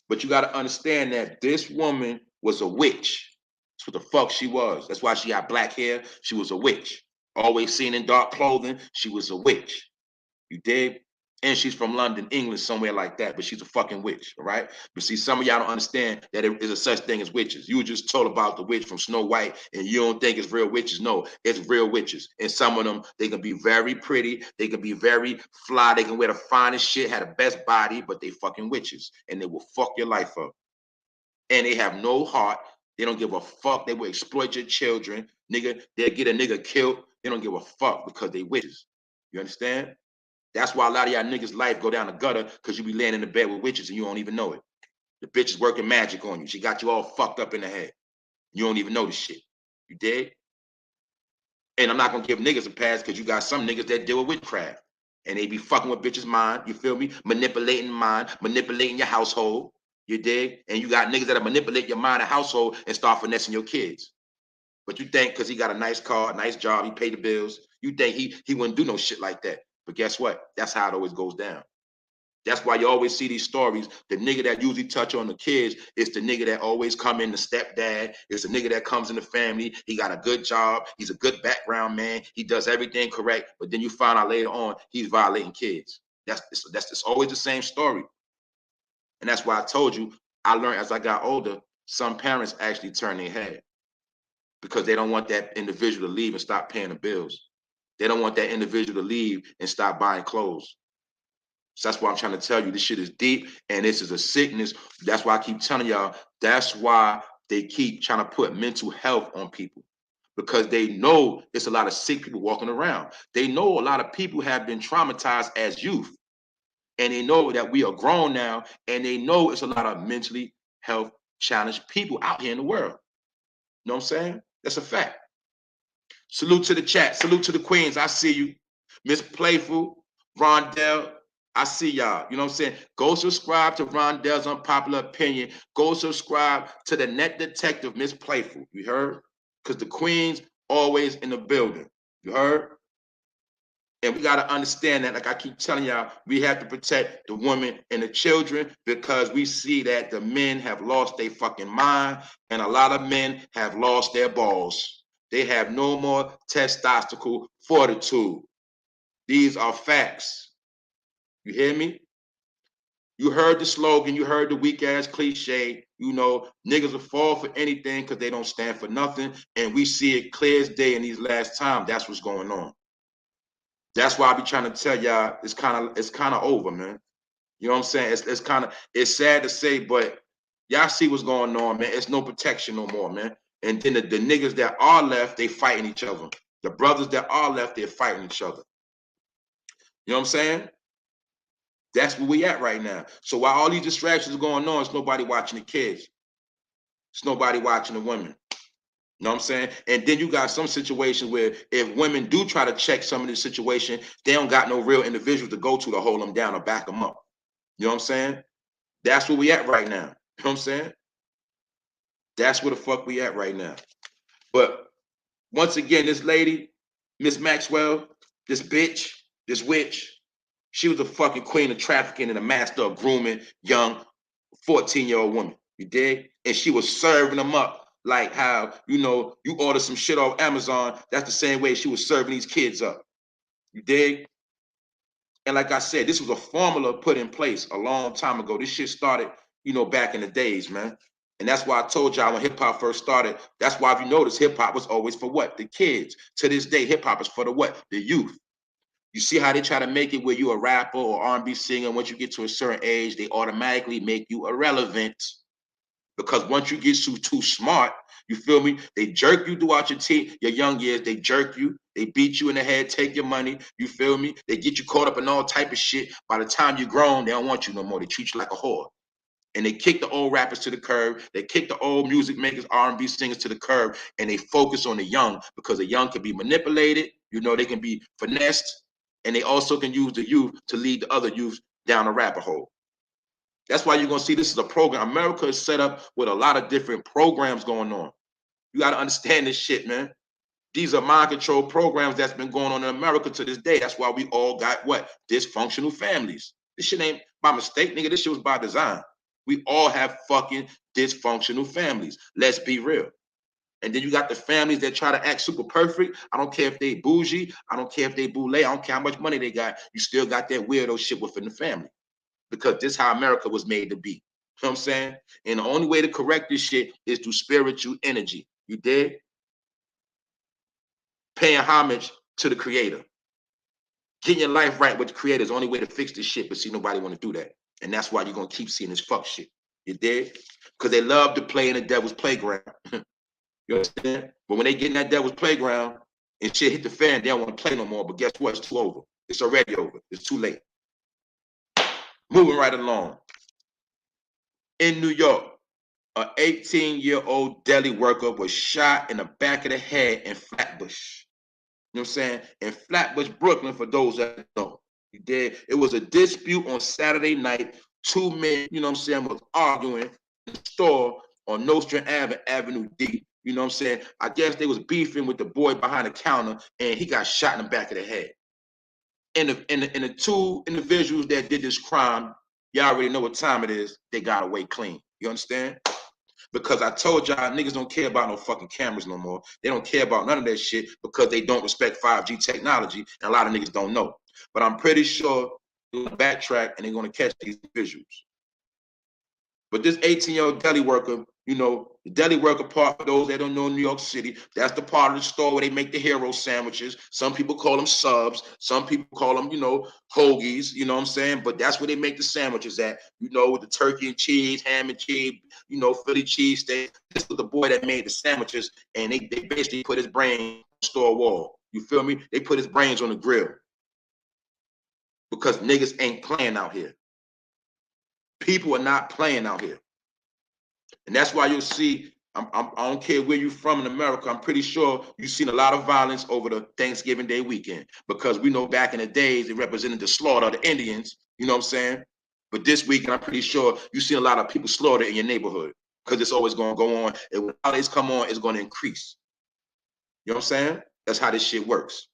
But you got to understand that this woman was a witch. That's what the fuck she was. That's why she had black hair. She was a witch. Always seen in dark clothing. She was a witch. You dig? And she's from London, England, somewhere like that, but she's a fucking witch, all right? But see, some of y'all don't understand that there is a such thing as witches. You were just told about the witch from Snow White, and you don't think it's real witches. No, it's real witches. And some of them, they can be very pretty, they can be very fly, they can wear the finest shit, have the best body, but they fucking witches, and they will fuck your life up. And they have no heart. They don't give a fuck. They will exploit your children. Nigga, they'll get a nigga killed. They don't give a fuck because they witches. You understand? That's why a lot of y'all niggas' life go down the gutter, because you be laying in the bed with witches and you don't even know it. The bitch is working magic on you. She got you all fucked up in the head. You don't even know the shit. You dig? And I'm not gonna give niggas a pass, because you got some niggas that deal with witchcraft. And they be fucking with bitches' mind, you feel me? Manipulating mind, manipulating your household. You dig? And you got niggas that'll manipulate your mind and household and start finessing your kids. But you think because he got a nice car, nice job, he paid the bills, you think he wouldn't do no shit like that. But guess what? That's how it always goes down. That's why you always see these stories. The nigga that usually touch on the kids is the nigga that always come in, the stepdad. It's the nigga that comes in the family. He got a good job. He's a good background man. He does everything correct. But then you find out later on he's violating kids. That's always the same story. And that's why I told you, I learned as I got older, some parents actually turn their head because they don't want that individual to leave and stop paying the bills. They don't want that individual to leave and stop buying clothes. So that's why I'm trying to tell you, this shit is deep and this is a sickness. That's why I keep telling y'all, that's why they keep trying to put mental health on people, because they know there's a lot of sick people walking around. They know a lot of people have been traumatized as youth, and they know that we are grown now, and they know it's a lot of mentally health challenged people out here in the world. You know what I'm saying? That's a fact. Salute to the chat. Salute to the queens. I see you. Miss Playful, Rondell, I see y'all. You know what I'm saying? Go subscribe to Rondell's Unpopular Opinion. Go subscribe to the Net Detective, Miss Playful. You heard? Because the queens always in the building. You heard? And we got to understand that, like I keep telling y'all, we have to protect the women and the children, because we see that the men have lost their fucking mind, and a lot of men have lost their balls. They have no more testosterone fortitude. These are facts. You hear me? You heard the slogan, you heard the weak ass cliche, you know, niggas will fall for anything because they don't stand for nothing. And we see it clear as day in these last times. That's what's going on. That's why I be trying to tell y'all it's kind of over, man. You know what I'm saying? It's sad to say, but y'all see what's going on, man. It's no protection no more, man. And then the niggas that are left, they fighting each other. The brothers that are left, they're fighting each other. You know what I'm saying? That's where we at right now. So while all these distractions are going on, it's nobody watching the kids. It's nobody watching the women. You know what I'm saying? And then you got some situations where if women do try to check some of this situation, they don't got no real individuals to go to hold them down or back them up. You know what I'm saying? That's where we at right now. You know what I'm saying? That's where the fuck we at right now. But once again, this lady, Miss Maxwell, this bitch, this witch, she was a fucking queen of trafficking and a master of grooming young 14-year-old women. You dig? And she was serving them up like how, you know, you order some shit off Amazon. That's the same way she was serving these kids up. You dig? And like I said, this was a formula put in place a long time ago. This shit started, you know, back in the days, man. And that's why I told y'all when hip hop first started, that's why if you notice, hip hop was always for what? The kids. To this day, hip hop is for the what? The youth. You see how they try to make it where you a rapper or R&B singer. Once you get to a certain age, they automatically make you irrelevant. Because once you get too smart, you feel me? They jerk you throughout your young years. They jerk you. They beat you in the head, take your money. You feel me? They get you caught up in all type of shit. By the time you're grown, they don't want you no more. They treat you like a whore. And they kick the old rappers to the curb. They kick the old music makers, R&B singers to the curb. And they focus on the young because the young can be manipulated. You know, they can be finessed. And they also can use the youth to lead the other youth down a rabbit hole. That's why you're going to see this is a program. America is set up with a lot of different programs going on. You got to understand this shit, man. These are mind control programs that's been going on in America to this day. That's why we all got what? Dysfunctional families. This shit ain't by mistake, nigga. This shit was by design. We all have fucking dysfunctional families. Let's be real. And then you got the families that try to act super perfect. I don't care if they bougie. I don't care if they boule. I don't care how much money they got. You still got that weirdo shit within the family. Because this is how America was made to be. You know what I'm saying? And the only way to correct this shit is through spiritual energy. You dig? Paying homage to the creator. Getting your life right with the creator is the only way to fix this shit, but see, nobody want to do that. And that's why you're going to keep seeing this fuck shit. You dig? Because they love to play in the devil's playground. You understand? But when they get in that devil's playground and shit hit the fan, they don't want to play no more. But guess what? It's too over. It's already over. It's too late. Moving right along. In New York, an 18-year-old deli worker was shot in the back of the head in Flatbush. You know what I'm saying? In Flatbush, Brooklyn, for those that know. You did. It was a dispute on Saturday night. Two men, you know what I'm saying, was arguing in the store on Nostrand Avenue D. You know what I'm saying? I guess they was beefing with the boy behind the counter, and he got shot in the back of the head. And the two individuals that did this crime, y'all already know what time it is. They got away clean. You understand? Because I told y'all niggas don't care about no fucking cameras no more. They don't care about none of that shit because they don't respect 5G technology, and a lot of niggas don't know. But I'm pretty sure they're gonna backtrack and they're gonna catch these visuals. But this 18-year-old deli worker, you know, the deli worker part, for those that don't know New York City, that's the part of the store where they make the hero sandwiches. Some people call them subs. Some people call them, you know, hoagies, you know what I'm saying? But that's where they make the sandwiches at, you know, with the turkey and cheese, ham and cheese, you know, Philly cheesesteak. This was the boy that made the sandwiches, and they basically put his brain on the store wall. You feel me? They put his brains on the grill. Because niggas ain't playing out here. People are not playing out here. And that's why you'll see, I don't care where you're from in America, I'm pretty sure you've seen a lot of violence over the Thanksgiving Day weekend. Because we know back in the days, it represented the slaughter of the Indians, you know what I'm saying? But this weekend, I'm pretty sure you've seen a lot of people slaughtered in your neighborhood. Because it's always going to go on. And when holidays come on, it's going to increase. You know what I'm saying? That's how this shit works.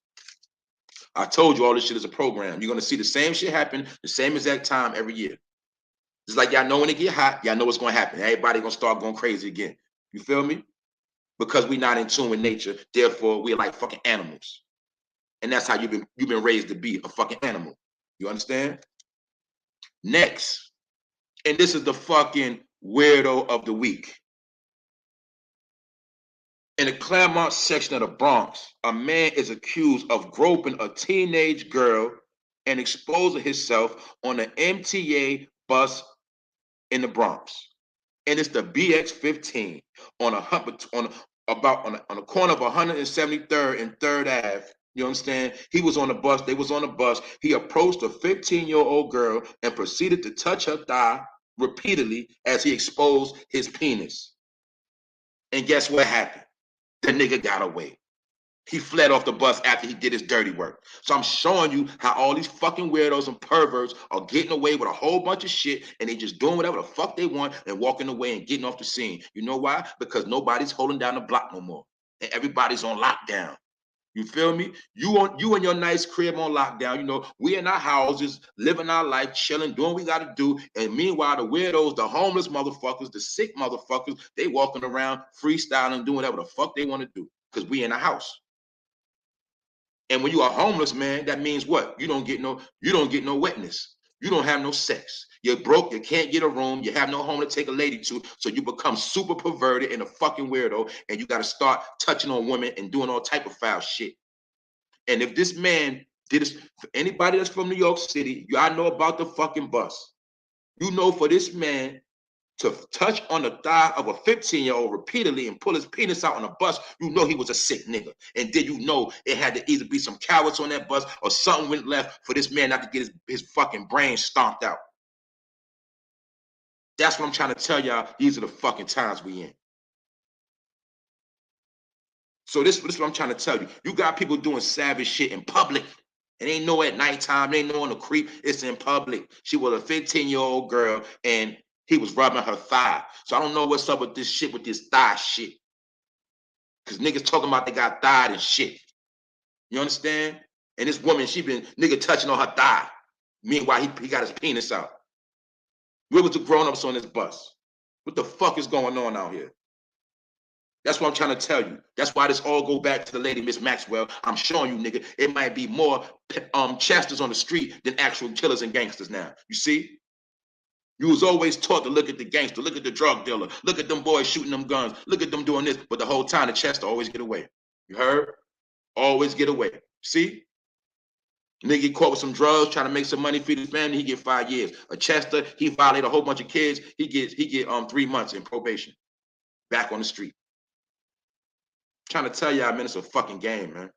I told you all this shit is a program. You're going to see the same shit happen the same exact time every year. It's like y'all know when it get hot, y'all know what's going to happen. Everybody going to start going crazy again. You feel me? because we're not in tune with nature. Therefore, we're like fucking animals. And that's how you've been raised to be, a fucking animal. You understand? Next, and this is the fucking weirdo of the week. In the Claremont section of the Bronx, a man is accused of groping a teenage girl and exposing himself on an MTA bus in the Bronx. And it's the BX15 on the corner of 173rd and 3rd Ave. You understand? He was on the bus. They was on the bus. He approached a 15-year-old girl and proceeded to touch her thigh repeatedly as he exposed his penis. And guess what happened? The nigga got away. He fled off the bus after he did his dirty work. So I'm showing you how all these fucking weirdos and perverts are getting away with a whole bunch of shit, and they just doing whatever the fuck they want and walking away and getting off the scene. You know why? Because nobody's holding down the block no more, and everybody's on lockdown. You feel me? You in your nice crib on lockdown. You know, we in our houses, living our life, chilling, doing what we got to do. And meanwhile, the weirdos, the homeless motherfuckers, the sick motherfuckers, they walking around freestyling, doing whatever the fuck they want to do because we in the house. And when you are homeless, man, that means what? You don't get no witness. You don't have no sex. You're broke. You can't get a room. You have no home to take a lady to. So you become super perverted and a fucking weirdo. And you got to start touching on women and doing all type of foul shit. And if this man did this, for anybody that's from New York City, y'all know about the fucking bus. You know, for this man to touch on the thigh of a 15-year-old repeatedly and pull his penis out on a bus, you know he was a sick nigga. And then you know it had to either be some cowards on that bus or something went left for this man not to get his fucking brain stomped out. That's what I'm trying to tell y'all. These are the fucking times we in. So this is what I'm trying to tell you. You got people doing savage shit in public. It ain't no at nighttime. It ain't no on the creep. It's in public. She was a 15-year-old girl, and he was rubbing her thigh. So I don't know what's up with this shit, with this thigh shit. Because niggas talking about they got thigh and shit. You understand? And this woman, she been nigga touching on her thigh. Meanwhile, he got his penis out. Where was the grown-ups on this bus? What the fuck is going on out here? That's what I'm trying to tell you. That's why this all go back to the lady, Miss Maxwell. I'm showing you, nigga, it might be more chasters on the street than actual killers and gangsters now. You see? You was always taught to look at the gangster, look at the drug dealer, look at them boys shooting them guns, look at them doing this, but the whole time the chester always get away. You heard? Always get away. See? Nigga get caught with some drugs, trying to make some money, feed his family, he get 5 years. A chester, he violate a whole bunch of kids, he get 3 months in probation. Back on the street. Trying to tell y'all, man, it's a fucking game, man.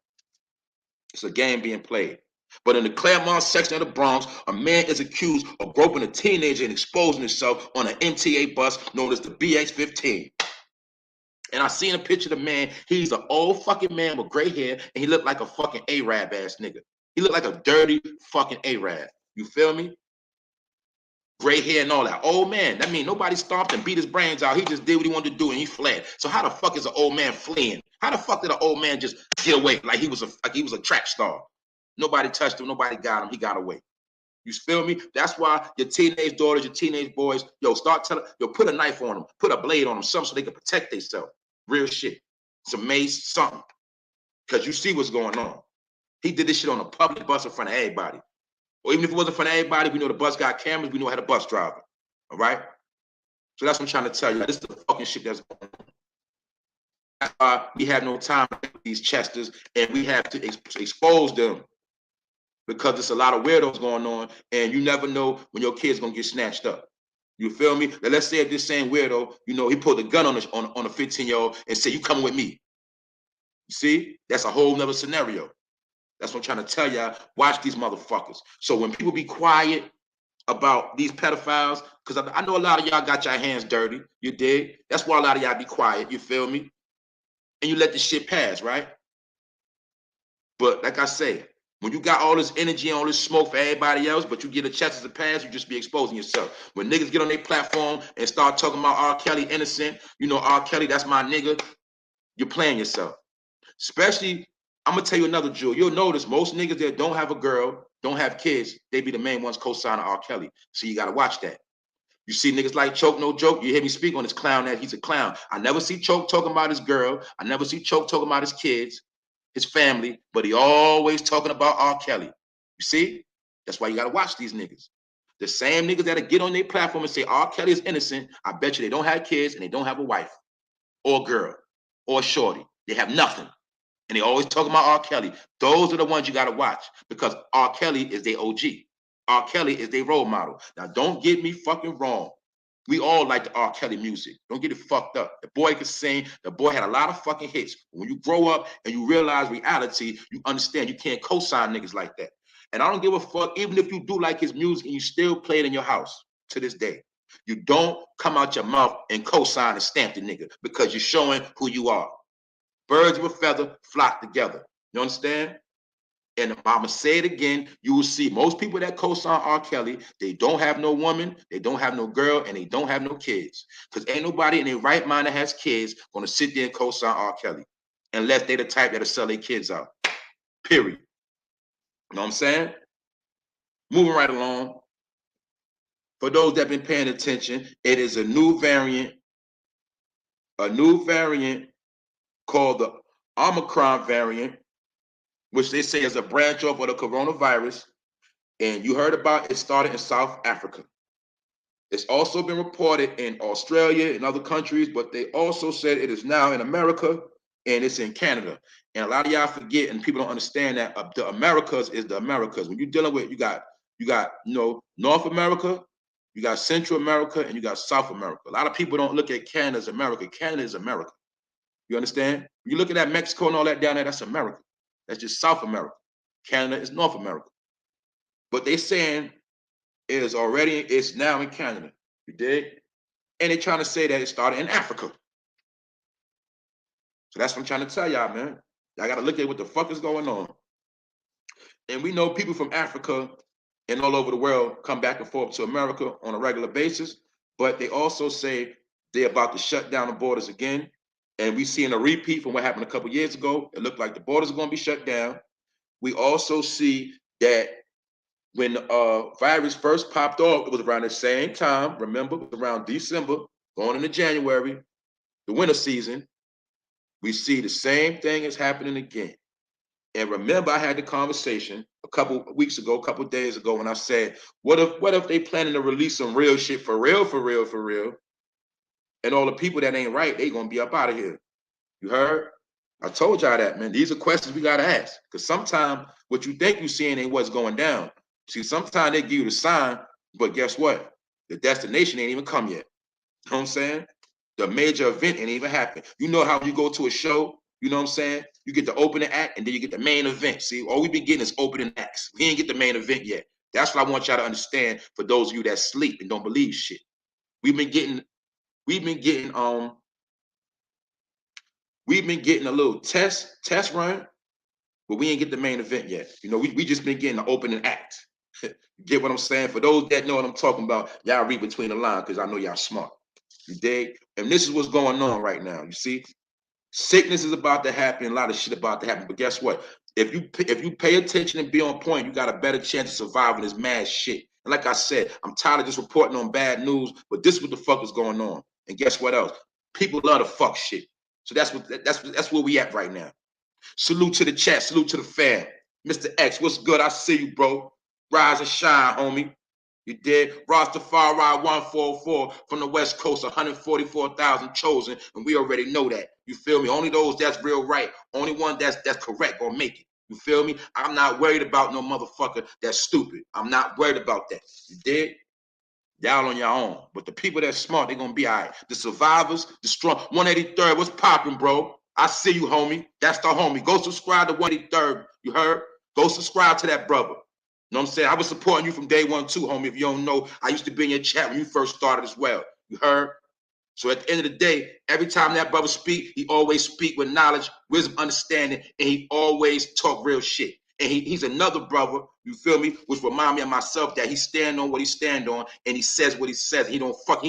It's a game being played. But in the Claremont section of the Bronx, a man is accused of groping a teenager and exposing himself on an MTA bus known as the BX15. And I seen a picture of the man. He's an old fucking man with gray hair, and he looked like a fucking Arab ass nigga. He looked like a dirty fucking Arab. You feel me? Gray hair and all that. Old man. That means nobody stomped and beat his brains out. He just did what he wanted to do and he fled. So how the fuck is an old man fleeing? How the fuck did an old man just get away like he was a track star? Nobody touched him. Nobody got him. He got away. You feel me? That's why your teenage daughters, your teenage boys, start telling, put a knife on them, put a blade on them, something so they can protect themselves. Real shit. Some mace, something. Because you see what's going on. He did this shit on a public bus in front of everybody. Or even if it wasn't in front of everybody, we know the bus got cameras, we know how the bus driver. All right? So that's what I'm trying to tell you. This is the fucking shit that's going on. That's why we have no time for these chesters, and we have to expose them. Because there's a lot of weirdos going on, and you never know when your kid's gonna get snatched up. You feel me? Now let's say if this same weirdo, he pulled a gun on a 15-year-old and said, "You coming with me?" You see? That's a whole nother scenario. That's what I'm trying to tell y'all. Watch these motherfuckers. So when people be quiet about these pedophiles, because I know a lot of y'all got your hands dirty. You dig? That's why a lot of y'all be quiet. You feel me? And you let this shit pass, right? But like I say, when you got all this energy and all this smoke for everybody else, but you get a chance to pass, you just be exposing yourself. When niggas get on their platform and start talking about R. Kelly innocent, R. Kelly, that's my nigga, you're playing yourself. Especially, I'm going to tell you another jewel. You'll notice most niggas that don't have a girl, don't have kids, they be the main ones co-signing R. Kelly. So you got to watch that. You see niggas like Choke No Joke, you hear me speak on this clown that he's a clown. I never see Choke talking about his girl. I never see Choke talking about his kids, his family, but he always talking about R. Kelly. You see? That's why you gotta watch these niggas. The same niggas that'll get on their platform and say R. Kelly is innocent, I bet you they don't have kids and they don't have a wife or girl or shorty. They have nothing. And they always talking about R. Kelly. Those are the ones you gotta watch because R. Kelly is their OG. R. Kelly is their role model. Now, don't get me fucking wrong. We all like the R. Kelly music. Don't get it fucked up. The boy could sing. The boy had a lot of fucking hits. When you grow up and you realize reality, you understand you can't co-sign niggas like that. And I don't give a fuck, even if you do like his music and you still play it in your house to this day. You don't come out your mouth and co-sign and stamp the nigga because you're showing who you are. Birds of a feather flock together. You understand? And I'm gonna say it again, you will see most people that co-sign R. Kelly, they don't have no woman, they don't have no girl, and they don't have no kids. Because ain't nobody in their right mind that has kids gonna sit there and co-sign R. Kelly. Unless they the type that'll sell their kids out. Period. You know what I'm saying? Moving right along. For those that have been paying attention, it is a new variant called the Omicron variant, which they say is a branch off of the coronavirus. And you heard about it started in South Africa. It's also been reported in Australia and other countries, but they also said it is now in America and it's in Canada. And a lot of y'all forget and people don't understand that the Americas is the Americas. When you're dealing with, you got North America, you got Central America, and you got South America. A lot of people don't look at Canada as America. Canada is America. You understand? When you look at that Mexico and all that down there, that's America. That's just South America. Canada is North America. But they saying it's now in Canada. You dig? And they're trying to say that it started in Africa. So that's what I'm trying to tell y'all, man. Y'all got to look at what the fuck is going on. And we know people from Africa and all over the world come back and forth to America on a regular basis, but they also say they're about to shut down the borders again. And we seeing a repeat from what happened a couple years ago. It looked like the borders are going to be shut down. We also see that when the virus first popped off, it was around the same time. Remember, it was around December, going into January, the winter season. We see the same thing is happening again. And remember, I had the conversation a couple weeks ago, a couple days ago, when I said, what if they planning to release some real shit for real, and all the people that ain't right, they gonna be up out of here. You heard? I told y'all that, man. These are questions we gotta ask. Because sometimes what you think you're seeing ain't what's going down. See, sometimes they give you the sign, but guess what? The destination ain't even come yet. You know what I'm saying? The major event ain't even happened. You know how you go to a show, you know what I'm saying? You get the opening act and then you get the main event. See, all we've been getting is opening acts. We ain't get the main event yet. That's what I want y'all to understand for those of you that sleep and don't believe shit. We've been getting a little test run, but we ain't get the main event yet. You know, we just been getting the opening act. Get what I'm saying? For those that know what I'm talking about, y'all read between the lines because I know y'all smart. You dig? And this is what's going on right now. You see, sickness is about to happen, a lot of shit about to happen. But guess what? If you pay attention and be on point, you got a better chance of surviving this mad shit. And like I said, I'm tired of just reporting on bad news, but this is what the fuck is going on. And guess what else? People love to fuck shit. So that's where we at right now. Salute to the chat, salute to the fam. Mr. X, what's good? I see you, bro. Rise and shine, homie. You did. Rastafari 144 from the West Coast, 144,000 chosen, and we already know that. You feel me? Only those that's real right, only one that's correct gonna make it. You feel me? I'm not worried about no motherfucker that's stupid. I'm not worried about that. You did? Y'all on your own. But the people that's smart, they're gonna be all right. The survivors, the strong. 183rd, what's popping, bro? I see you, homie. That's the homie. Go subscribe to 183rd. You heard? Go subscribe to that brother. You know what I'm saying? I was supporting you from day one too, homie. If you don't know, I used to be in your chat when you first started as well. You heard? So at the end of the day, every time that brother speak, he always speak with knowledge, wisdom, understanding, and he always talk real shit. And he's another brother, you feel me, which remind me of myself that he stand on what he stand on, and he says what he says. He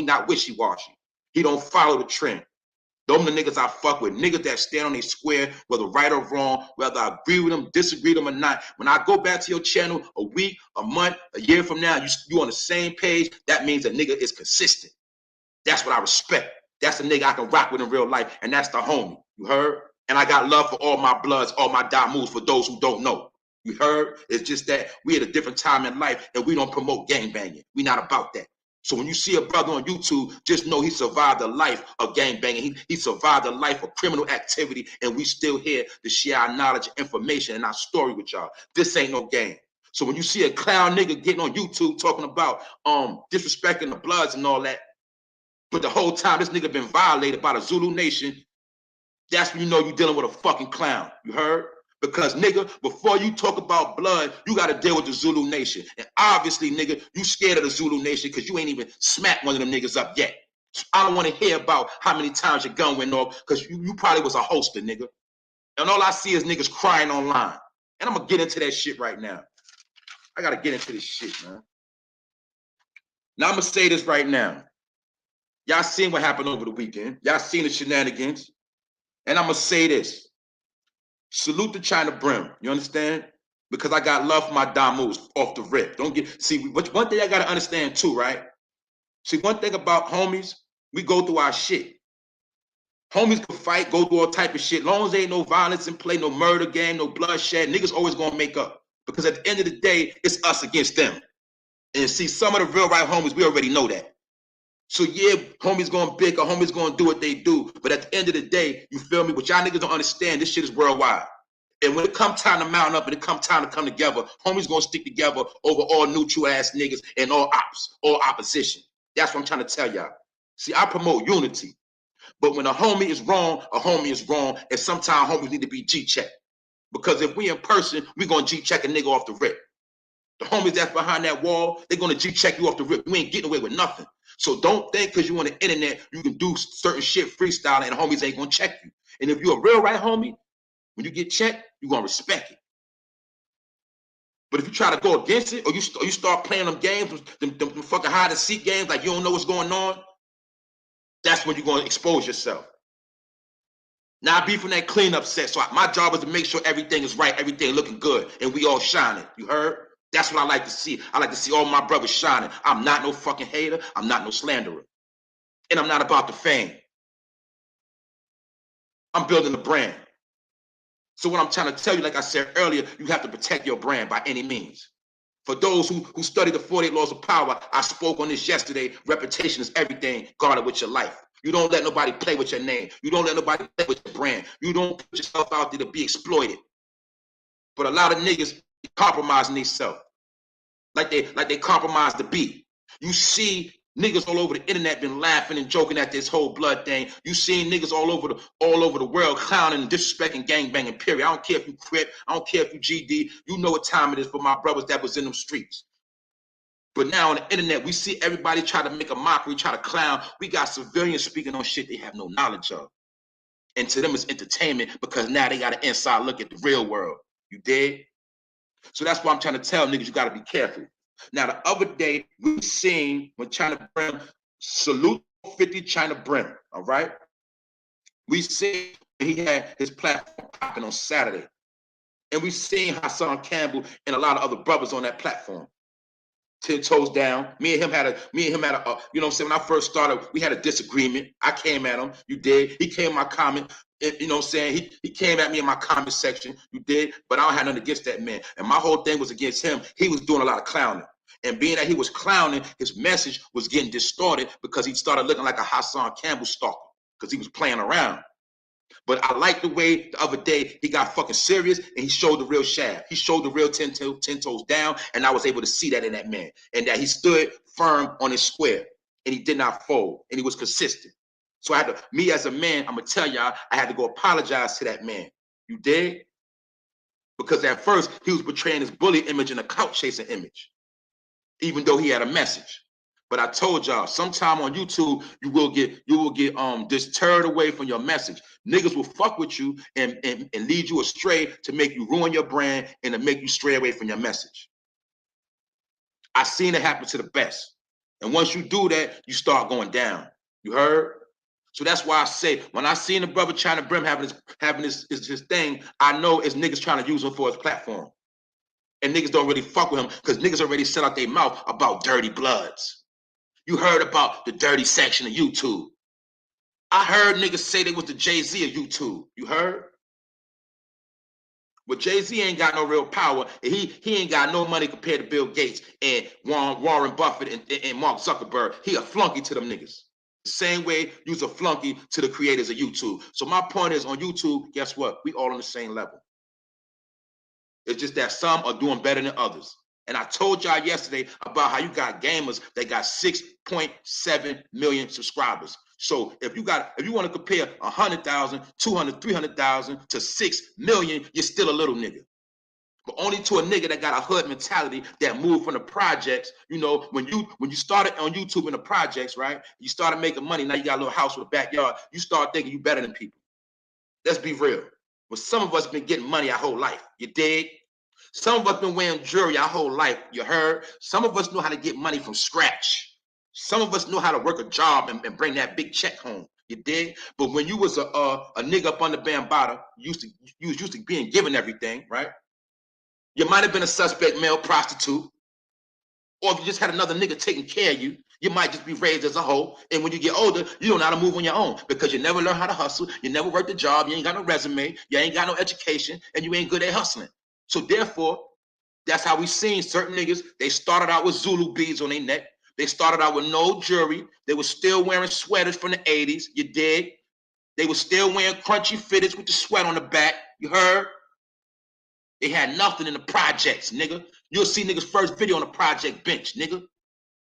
not wishy-washy. He don't follow the trend. Them the niggas I fuck with. Niggas that stand on their square, whether right or wrong, whether I agree with them, disagree with them or not. When I go back to your channel a week, a month, a year from now, you on the same page, that means a nigga is consistent. That's what I respect. That's the nigga I can rock with in real life, and that's the homie. You heard? And I got love for all my bloods, all my moves for those who don't know. You heard? It's just that we at a different time in life, and we don't promote gangbanging. We not about that. So when you see a brother on YouTube, just know he survived a life of gangbanging. He survived a life of criminal activity, and we still here to share our knowledge, information, and our story with y'all. This ain't no game. So when you see a clown nigga getting on YouTube talking about disrespecting the bloods and all that, but the whole time this nigga been violated by the Zulu Nation, that's when you know you're dealing with a fucking clown. You heard? Because, nigga, before you talk about blood, you got to deal with the Zulu Nation. And obviously, nigga, you scared of the Zulu Nation because you ain't even smacked one of them niggas up yet. So I don't want to hear about how many times your gun went off because you probably was a holster, nigga. And all I see is niggas crying online. And I'm going to get into that shit right now. I got to get into this shit, man. Now, I'm going to say this right now. Y'all seen what happened over the weekend. Y'all seen the shenanigans. And I'm going to say this. Salute to China Brim. You understand? Because I got love for my moves off the rip. Don't get, see, one thing I got to understand too, right? See, one thing about homies, we go through our shit. Homies can fight, go through all type of shit. Long as there ain't no violence in play, no murder game, no bloodshed, niggas always going to make up. Because at the end of the day, it's us against them. And see, some of the real right homies, we already know that. So yeah, homies gonna bicker, homies gonna do what they do. But at the end of the day, you feel me? What y'all niggas don't understand, this shit is worldwide. And when it come time to mount up and it come time to come together, homies gonna stick together over all neutral ass niggas and all ops, all opposition. That's what I'm trying to tell y'all. See, I promote unity. But when a homie is wrong, a homie is wrong. And sometimes homies need to be G-checked. Because if we in person, we gonna G-check a nigga off the rip. The homies that's behind that wall, they're gonna G-check you off the rip. You ain't getting away with nothing. So don't think because you on the internet, you can do certain shit freestyling and homies ain't gonna check you. And if you're a real right homie, when you get checked, you're gonna respect it. But if you try to go against it, or you start playing them games, them fucking hide and seek games, like you don't know what's going on, that's when you're gonna expose yourself. Now I be from that cleanup set, so my job is to make sure everything is right, everything looking good, and we all shining. You heard? That's what I like to see. I like to see all my brothers shining. I'm not no fucking hater. I'm not no slanderer. And I'm not about the fame. I'm building a brand. So what I'm trying to tell you, like I said earlier, you have to protect your brand by any means. For those who study the 48 laws of power, I spoke on this yesterday. Reputation is everything. Guard it with your life. You don't let nobody play with your name. You don't let nobody play with your brand. You don't put yourself out there to be exploited. But a lot of niggas compromising themselves. Like they compromise the beat. You see niggas all over the internet been laughing and joking at this whole blood thing. You seen niggas all over the world clowning and disrespecting gangbanging, period. I don't care if you Crip, I don't care if you GD. You know what time it is for my brothers that was in them streets. But now on the internet, we see everybody try to make a mockery, try to clown. We got civilians speaking on shit they have no knowledge of. And to them it's entertainment because now they got an inside look at the real world. You dig? So that's why I'm trying to tell niggas you got to be careful. Now, the other day, we seen when China Brim, salute 50 China Brim, all right? We seen he had his platform popping on Saturday. And we seen Hassan Campbell and a lot of other brothers on that platform. 10 toes down. Me and him had a, you know what I'm saying? When I first started, we had a disagreement. I came at him. You did. He came in my comment. You know what I'm saying? He came at me in my comment section. You did. But I don't have nothing against that man. And my whole thing was against him. He was doing a lot of clowning. And being that he was clowning, his message was getting distorted because he started looking like a Hassan Campbell stalker because he was playing around. But I like the way the other day he got fucking serious and he showed the real shaft. He showed the real 10 toes down, and I was able to see that in that man. And that he stood firm on his square and he did not fold and he was consistent. So I had to, me as a man, I'm gonna tell y'all, I had to go apologize to that man. You dig? Because at first he was portraying his bully image and a couch chasing image, even though he had a message. But I told y'all, sometime on YouTube, you will get deterred away from your message. Niggas will fuck with you and lead you astray to make you ruin your brand and to make you stray away from your message. I seen it happen to the best. And once you do that, you start going down. You heard? So that's why I say, when I seen the brother China Brim having his thing, I know it's niggas trying to use him for his platform. And niggas don't really fuck with him because niggas already set out their mouth about dirty bloods. You heard about the dirty section of YouTube. I heard niggas say they was the Jay-Z of YouTube. You heard? But Jay-Z ain't got no real power. He ain't got no money compared to Bill Gates and Warren Buffett and Mark Zuckerberg. He a flunky to them niggas. The same way you's a flunky to the creators of YouTube. So my point is, on YouTube, guess what? We all on the same level. It's just that some are doing better than others. And I told y'all yesterday about how you got gamers that got 6.7 million subscribers. So if you want to compare 100,000, 200, 300,000 to 6 million, you're still a little nigga. But only to a nigga that got a hood mentality that moved from the projects. You know, when you started on YouTube in the projects, right? You started making money. Now you got a little house with a backyard. You start thinking you better than people. Let's be real. But some of us been getting money our whole life. You dig? Some of us been wearing jewelry our whole life. You heard? Some of us know how to get money from scratch. Some of us know how to work a job and bring that big check home. You dig? But when you was a nigga up on the Bambaataa, you was used to being given everything, right? You might have been a suspect male prostitute, or if you just had another nigga taking care of you, you might just be raised as a hoe. And when you get older, you don't know how to move on your own because you never learn how to hustle. You never worked a job. You ain't got no resume. You ain't got no education, and you ain't good at hustling. So therefore, that's how we seen certain niggas. They started out with Zulu beads on their neck. They started out with no jewelry. They were still wearing sweaters from the 80s. You dig? They were still wearing crunchy fitteds with the sweat on the back. You heard? They had nothing in the projects, nigga. You'll see niggas' first video on the project bench, nigga.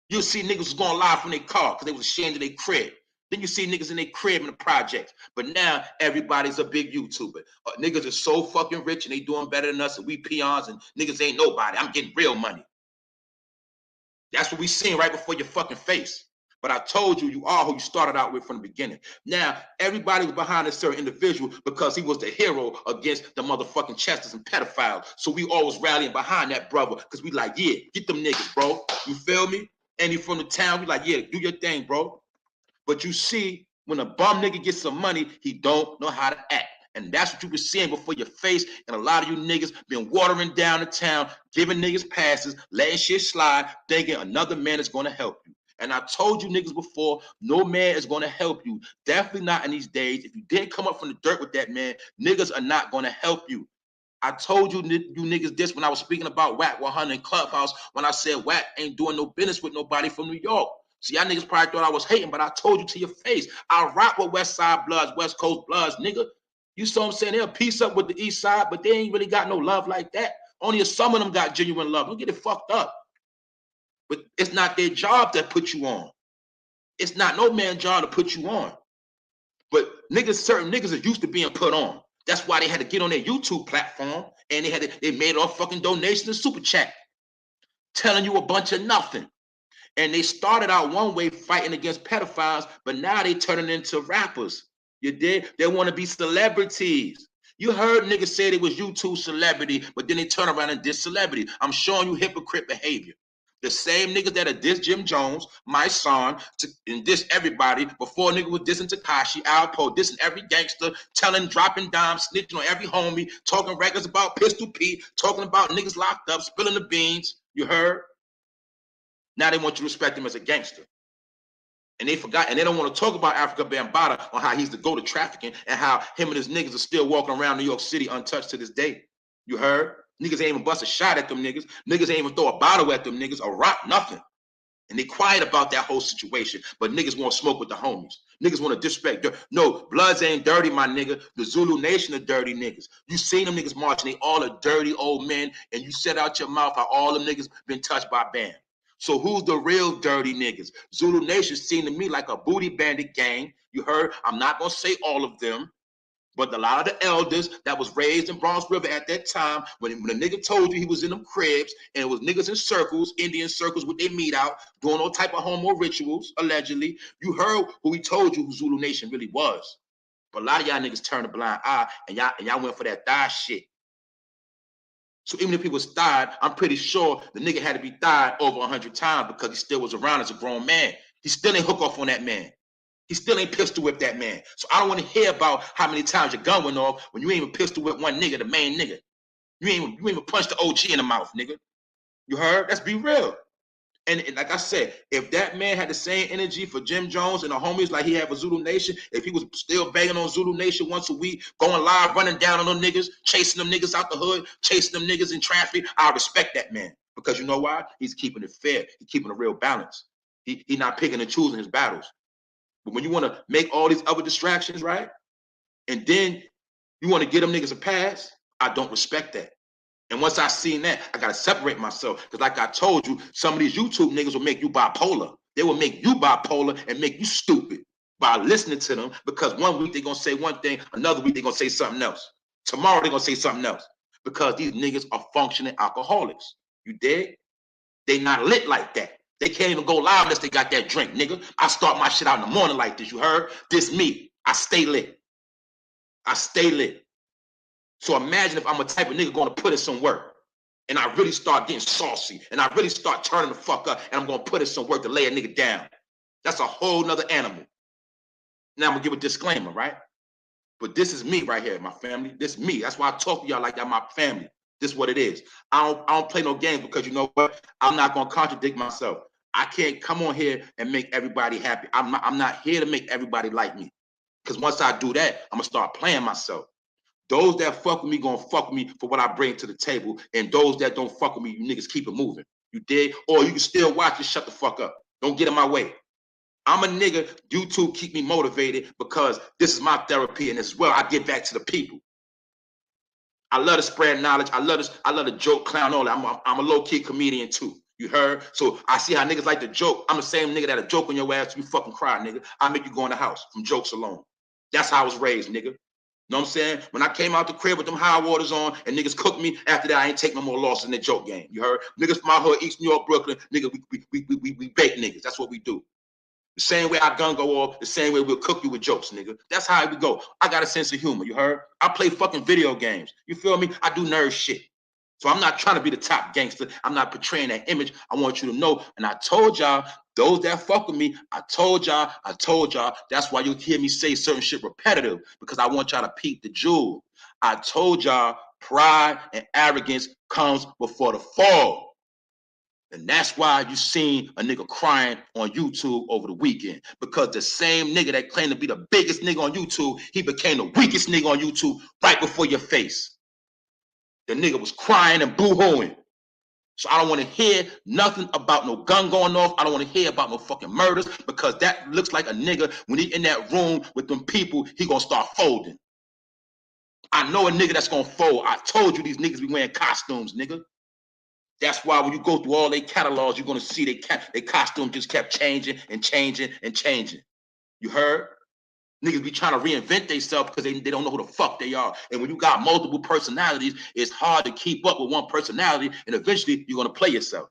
You'll see niggas was going live from their car because they was ashamed of their crib. Then you see niggas in their crib in the projects. But now everybody's a big YouTuber. Niggas are so fucking rich and they doing better than us and we peons and niggas ain't nobody. I'm getting real money. That's what we seen right before your fucking face. But I told you, you are who you started out with from the beginning. Now, everybody was behind a certain individual because he was the hero against the motherfucking Chesters and pedophiles. So we always rallying behind that brother because we like, yeah, get them niggas, bro. You feel me? And he from the town, we like, yeah, do your thing, bro. But you see, when a bum nigga gets some money, he don't know how to act. And that's what you were seeing before your face. And a lot of you niggas been watering down the town, giving niggas passes, letting shit slide, thinking another man is going to help you. And I told you niggas before, no man is going to help you. Definitely not in these days. If you didn't come up from the dirt with that man, niggas are not going to help you. I told you niggas this when I was speaking about Wack 100 in Clubhouse, when I said Wack ain't doing no business with nobody from New York. See, y'all niggas probably thought I was hating, but I told you to your face. I rock with West Side Bloods, West Coast Bloods, nigga. You saw what I'm saying? They'll piece up with the East Side, but they ain't really got no love like that. Only some of them got genuine love. Don't get it fucked up. But it's not their job that put you on. It's not no man's job to put you on. But niggas, certain niggas are used to being put on. That's why they had to get on their YouTube platform and they made it off fucking donations and super chat, telling you a bunch of nothing. And they started out one way fighting against pedophiles, but now they turning into rappers. You did? They want to be celebrities. You heard niggas say they was YouTube celebrity, but then they turn around and diss celebrity. I'm showing you hypocrite behavior. The same niggas that are diss Jim Jones, my son, and diss everybody. Before nigga was dissing Tekashi, Alpo, dissing every gangster, telling, dropping dimes, snitching on every homie, talking records about Pistol Pete, talking about niggas locked up, spilling the beans. You heard? Now they want you to respect him as a gangster. And they forgot, and they don't want to talk about Afrika Bambaataa on how he's the go-to trafficking and how him and his niggas are still walking around New York City untouched to this day. You heard? Niggas ain't even bust a shot at them niggas. Niggas ain't even throw a bottle at them niggas, a rock, nothing. And they quiet about that whole situation, but niggas want to smoke with the homies. Niggas want to disrespect. No, Bloods ain't dirty, my nigga. The Zulu Nation are dirty niggas. You seen them niggas marching. They all are dirty old men, and you said out your mouth how all them niggas been touched by BAM. So who's the real dirty niggas? Zulu Nation seemed to me like a booty bandit gang. You heard? I'm not going to say all of them, but a lot of the elders that was raised in Bronx River at that time, when a nigga told you he was in them cribs, and it was niggas in circles, Indian circles with their meat out, doing all type of homo rituals, allegedly, you heard who he told you who Zulu Nation really was. But a lot of y'all niggas turned a blind eye, and y'all went for that thigh shit. So even if he was thawed, I'm pretty sure the nigga had to be thawed over 100 times because he still was around as a grown man. He still ain't hook off on that man. He still ain't pistol whipped that man. So I don't want to hear about how many times your gun went off when you ain't even pistol whip one nigga, the main nigga. You ain't even punch the OG in the mouth, nigga. You heard? Let's be real. And like I said, if that man had the same energy for Jim Jones and the homies like he had for Zulu Nation, if he was still banging on Zulu Nation once a week, going live, running down on them niggas, chasing them niggas out the hood, chasing them niggas in traffic, I respect that man. Because you know why? He's keeping it fair. He's keeping a real balance. He not picking and choosing his battles. But when you want to make all these other distractions, right? And then you want to get them niggas a pass, I don't respect that. And once I seen that, I got to separate myself. Because like I told you, some of these YouTube niggas will make you bipolar. They will make you bipolar and make you stupid by listening to them. Because one week they're going to say one thing, another week they're going to say something else. Tomorrow they're going to say something else. Because these niggas are functioning alcoholics. You dig? They not lit like that. They can't even go live unless they got that drink, nigga. I start my shit out in the morning like this, you heard? This me. I stay lit. I stay lit. So imagine if I'm a type of nigga going to put in some work and I really start getting saucy and I really start turning the fuck up and I'm going to put in some work to lay a nigga down. That's a whole nother animal. Now I'm going to give a disclaimer, right? But this is me right here, my family. This is me. That's why I talk to y'all like that, my family. This is what it is. I don't play no games because you know what? I'm not going to contradict myself. I can't come on here and make everybody happy. I'm not here to make everybody like me. Because once I do that, I'm going to start playing myself. Those that fuck with me gonna fuck with me for what I bring to the table, and those that don't fuck with me, you niggas keep it moving. You dig? Or you can still watch and shut the fuck up. Don't get in my way. I'm a nigga. YouTube keep me motivated because this is my therapy, and as well I get back to the people. I love to spread knowledge. I love to joke, clown, all that. I'm a low-key comedian too. You heard? So I see how niggas like to joke. I'm the same nigga that'll joke on your ass, you fucking cry, nigga. I make you go in the house from jokes alone. That's how I was raised, nigga. Know what I'm saying? When I came out the crib with them high waters on and niggas cooked me, after that, I ain't take no more losses in the joke game. You heard? Niggas from my hood, East New York, Brooklyn, nigga, we bake niggas. That's what we do. The same way our gun go off, the same way we'll cook you with jokes, nigga. That's how we go. I got a sense of humor, you heard? I play fucking video games. You feel me? I do nerd shit. So I'm not trying to be the top gangster. I'm not portraying that image. I want you to know. And I told y'all, those that fuck with me, I told y'all. That's why you hear me say certain shit repetitive, because I want y'all to peep the jewel. I told y'all pride and arrogance comes before the fall. And that's why you seen a nigga crying on YouTube over the weekend. Because the same nigga that claimed to be the biggest nigga on YouTube, he became the weakest nigga on YouTube right before your face. The nigga was crying and boo-hooing. So I don't want to hear nothing about no gun going off. I don't want to hear about no fucking murders, because that looks like a nigga, when he in that room with them people, he gonna start folding. I know a nigga that's gonna fold. I told you these niggas be wearing costumes, nigga. That's why when you go through all their catalogs, you're gonna see their costume just kept changing and changing and changing. You heard? Niggas be trying to reinvent themselves because they don't know who the fuck they are. And when you got multiple personalities, it's hard to keep up with one personality, and eventually you're going to play yourself.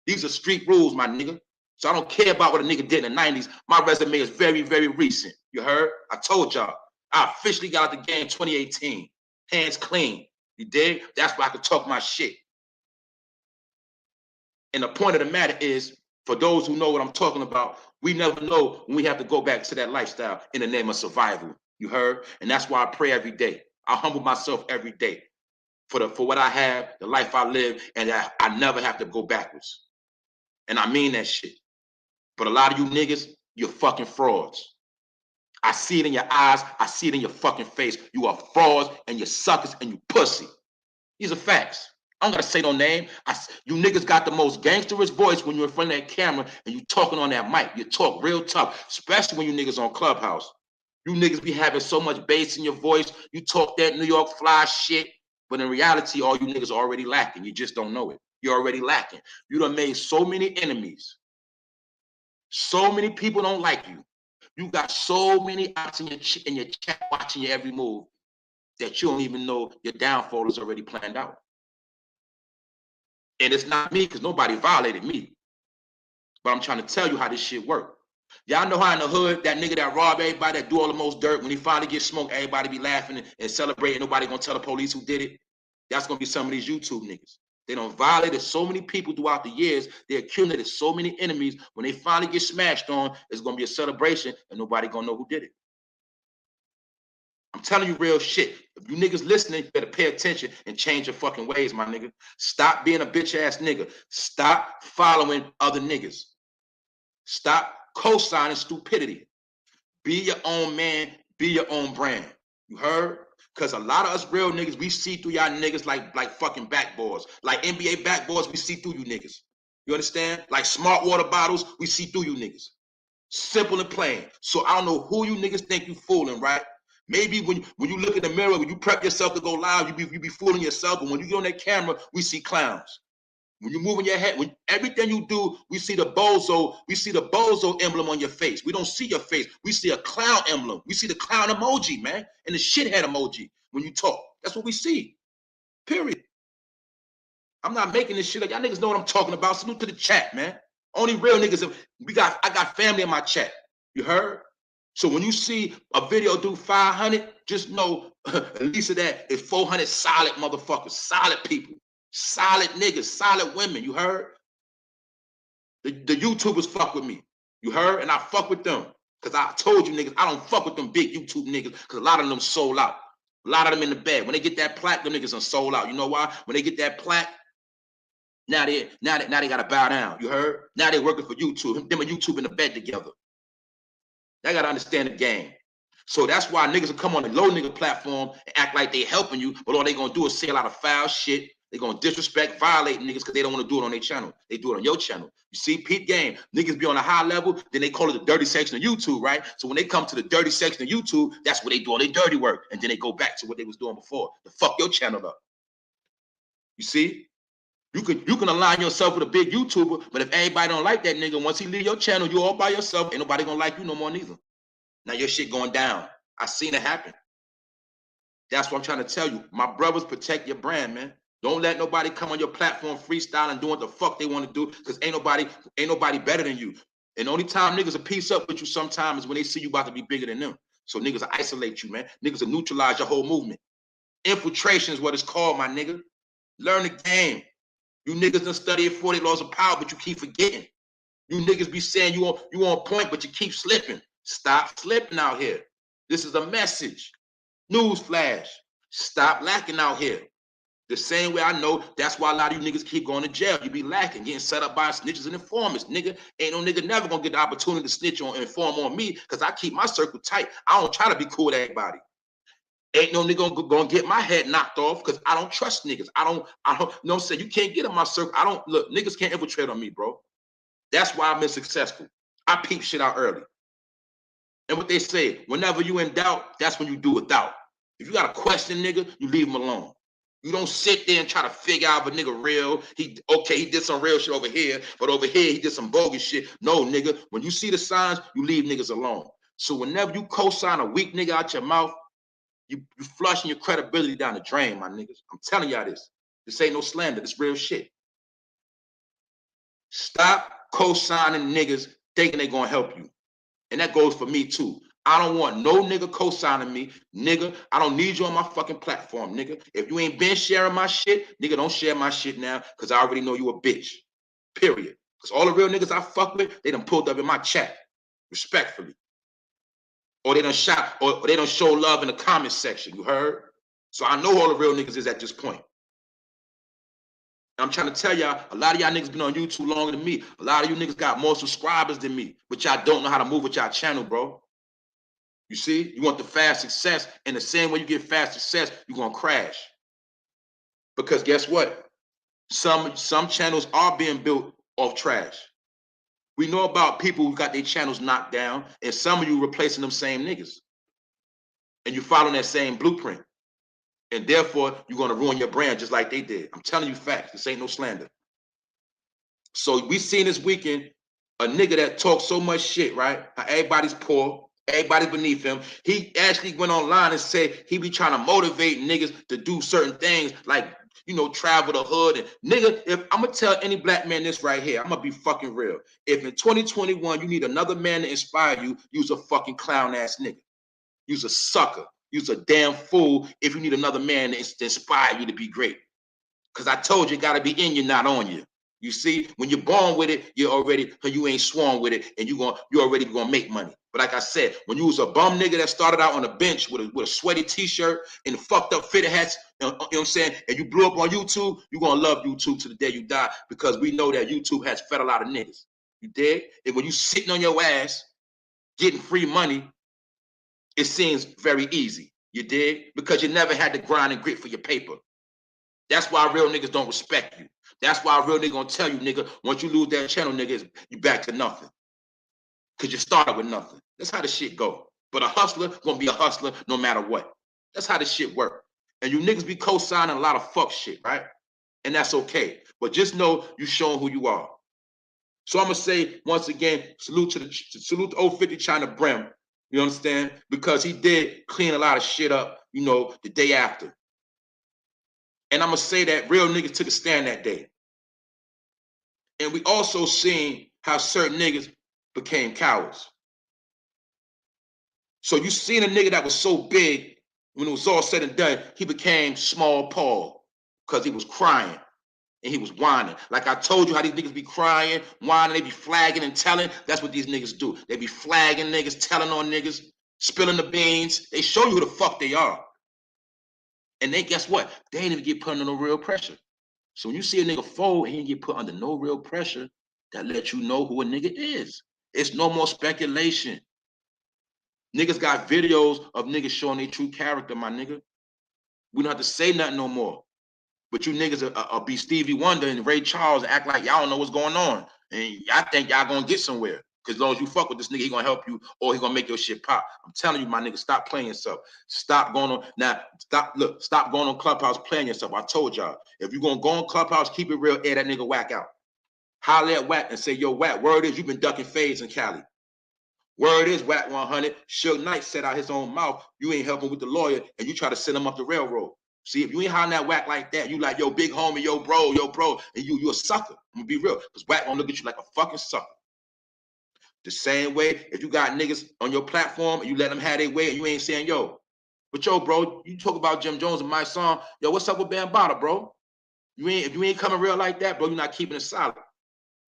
These are street rules, my nigga. So I don't care about what a nigga did in the 90s. My resume is very, very recent. You heard? I told y'all. I officially got out the game 2018. Hands clean. You dig? That's why I can talk my shit. And the point of the matter is, for those who know what I'm talking about, we never know when we have to go back to that lifestyle in the name of survival. You heard? And that's why I pray every day. I humble myself every day for what I have, the life I live, and I never have to go backwards. And I mean that shit. But a lot of you niggas, you're fucking frauds. I see it in your eyes. I see it in your fucking face. You are frauds and you're suckers and you pussy. These are facts. I don't gotta say no name. You niggas got the most gangsterous voice when you're in front of that camera and you talking on that mic. You talk real tough, especially when you niggas on Clubhouse. You niggas be having so much bass in your voice. You talk that New York fly shit, but in reality, all you niggas are already lacking. You just don't know it. You're already lacking. You done made so many enemies. So many people don't like you. You got so many ops in your chat watching your every move that you don't even know your downfall is already planned out. And it's not me, because nobody violated me. But I'm trying to tell you how this shit work. Y'all know how in the hood, that nigga that rob everybody, that do all the most dirt, when he finally gets smoked, everybody be laughing and celebrating. Nobody gonna tell the police who did it. That's gonna be some of these YouTube niggas. They done violated so many people throughout the years. They accumulated so many enemies. When they finally get smashed on, it's going to be a celebration and nobody going to know who did it. I'm telling you real shit. If you niggas listening, you better pay attention and change your fucking ways, my nigga. Stop being a bitch ass nigga. Stop following other niggas. Stop co-signing stupidity. Be your own man. Be your own brand. You heard? Because a lot of us real niggas, we see through y'all niggas like fucking backboards. Like NBA backboards, we see through you niggas. You understand? Like smart water bottles, we see through you niggas. Simple and plain. So I don't know who you niggas think you fooling, right? Maybe when you look in the mirror, when you prep yourself to go live, you be fooling yourself. But when you get on that camera, we see clowns. When you move in your head, when everything you do, we see the bozo emblem on your face. We don't see your face. We see a clown emblem. We see the clown emoji, man, and the shithead emoji when you talk. That's what we see. Period. I'm not making this shit up. Y'all niggas know what I'm talking about. Salute to the chat, man. Only real niggas. I got family in my chat. You heard? So when you see a video do 500, just know at least of that is 400 solid motherfuckers, solid people. Solid niggas, solid women, you heard? The YouTubers fuck with me, you heard? And I fuck with them. Because I told you niggas, I don't fuck with them big YouTube niggas because a lot of them sold out. A lot of them in the bed. When they get that plaque, them niggas are sold out. You know why? When they get that plaque, now they gotta bow down, you heard? Now they working for YouTube. Them and YouTube in the bed together. They gotta understand the game. So that's why niggas will come on the low nigga platform and act like they helping you, but all they gonna do is say a lot of foul shit. They're going to disrespect, violate niggas because they don't want to do it on their channel. They do it on your channel. You see, peep game. Niggas be on a high level, then they call it the dirty section of YouTube, right? So when they come to the dirty section of YouTube, that's where they do all their dirty work. And then they go back to what they was doing before to fuck your channel up. You see? You can align yourself with a big YouTuber, but if everybody don't like that nigga, once he leave your channel, you all by yourself, ain't nobody going to like you no more neither. Now your shit going down. I seen it happen. That's what I'm trying to tell you. My brothers, protect your brand, man. Don't let nobody come on your platform freestyling, doing what the fuck they want to do, because ain't nobody better than you. And the only time niggas will piece up with you sometimes is when they see you about to be bigger than them. So niggas will isolate you, man. Niggas will neutralize your whole movement. Infiltration is what it's called, my nigga. Learn the game. You niggas done studied 40 laws of power, but you keep forgetting. You niggas be saying you on point, but you keep slipping. Stop slipping out here. This is a message. News flash. Stop lacking out here. The same way I know that's why a lot of you niggas keep going to jail. You be lacking, getting set up by snitches and informers. Nigga, ain't no nigga never gonna get the opportunity to snitch on and inform on me because I keep my circle tight. I don't try to be cool with everybody. Ain't no nigga gonna get my head knocked off because I don't trust niggas. I don't, you know what I'm saying? You can't get in my circle. Look, niggas can't infiltrate on me, bro. That's why I've been successful. I peep shit out early. And what they say, whenever you in doubt, that's when you do without. If you got a question, nigga, you leave them alone. You don't sit there and try to figure out if a nigga real. He did some real shit over here, but over here he did some bogus shit. No, nigga, when you see the signs, you leave niggas alone. So whenever you co-sign a weak nigga out your mouth, you flushing your credibility down the drain, my niggas. I'm telling y'all this. This ain't no slander. This real shit. Stop co-signing niggas thinking they gonna help you. And that goes for me too. I don't want no nigga co-signing me. Nigga, I don't need you on my fucking platform, nigga. If you ain't been sharing my shit, nigga, don't share my shit now because I already know you a bitch. Period. Because all the real niggas I fuck with, they done pulled up in my chat. Respectfully. Or they done shot, or they done show love in the comment section. You heard? So I know all the real niggas is at this point. I'm trying to tell y'all, a lot of y'all niggas been on YouTube longer than me. A lot of you niggas got more subscribers than me, but y'all don't know how to move with y'all channel, bro. You see, you want the fast success, and the same way you get fast success, you're gonna crash. Because guess what? Some channels are being built off trash. We know about people who got their channels knocked down, and some of you replacing them same niggas. And you following that same blueprint. And therefore, you're gonna ruin your brand just like they did. I'm telling you facts. This ain't no slander. So we seen this weekend a nigga that talks so much shit, right? How everybody's poor. Everybody's beneath him. He actually went online and said he be trying to motivate niggas to do certain things like, you know, travel the hood. And nigga, if I'm gonna tell any black man this right here, I'm gonna be fucking real. If in 2021 you need another man to inspire you, you's a fucking clown ass nigga. You's a sucker. You's a damn fool if you need another man to inspire you to be great. Because I told you it got to be in you, not on you. You see, when you're born with it, you ain't sworn with it, and you already gonna make money. But like I said, when you was a bum nigga that started out on a bench with a sweaty t-shirt and fucked up fitted hats, you know what I'm saying, and you blew up on YouTube, you gonna love YouTube to the day you die, because we know that YouTube has fed a lot of niggas. You dig? And when you sitting on your ass getting free money, it seems very easy. You dig? Because you never had to grind and grit for your paper. That's why real niggas don't respect you. That's why a real nigga gonna tell you, nigga, once you lose that channel, nigga, you back to nothing. Cause you started with nothing. That's how the shit go. But a hustler gonna be a hustler no matter what. That's how the shit work. And you niggas be co-signing a lot of fuck shit, right? And that's okay. But just know you showing who you are. So I'm gonna say once again, salute to old 50 China Brim. You understand? Because he did clean a lot of shit up, you know, the day after. And I'm gonna say that real niggas took a stand that day. And we also seen how certain niggas became cowards. So you seen a nigga that was so big, when it was all said and done, he became small Paul because he was crying and he was whining. Like I told you how these niggas be crying, whining, they be flagging and telling. That's what these niggas do. They be flagging niggas, telling on niggas, spilling the beans. They show you who the fuck they are. And they, guess what? They ain't even get put under no real pressure. So when you see a nigga fold and he get put under no real pressure, that lets you know who a nigga is. It's no more speculation. Niggas got videos of niggas showing their true character, my nigga. We don't have to say nothing no more. But you niggas will be Stevie Wonder and Ray Charles and act like y'all don't know what's going on. And y'all think y'all gonna get somewhere. Because as long as you fuck with this nigga, he gonna help you or he gonna make your shit pop. I'm telling you, my nigga, stop playing yourself. Stop going on. Now, stop going on Clubhouse playing yourself. I told y'all, if you gonna go on Clubhouse, keep it real, air that nigga Whack out. Holler at Whack and say, yo, Whack, word is you been ducking fades in Cali. Word is Whack 100. Suge Knight said out his own mouth, you ain't helping with the lawyer and you try to send him up the railroad. See, if you ain't hollering at Whack like that, you like, yo, big homie, yo, bro, and you a sucker. I'm gonna be real, because Whack gonna look at you like a fucking sucker. The same way, if you got niggas on your platform and you let them have their way and you ain't saying, yo, but yo, bro, you talk about Jim Jones and my song, yo, what's up with Bambaataa, bro? If you ain't coming real like that, bro, you're not keeping it solid.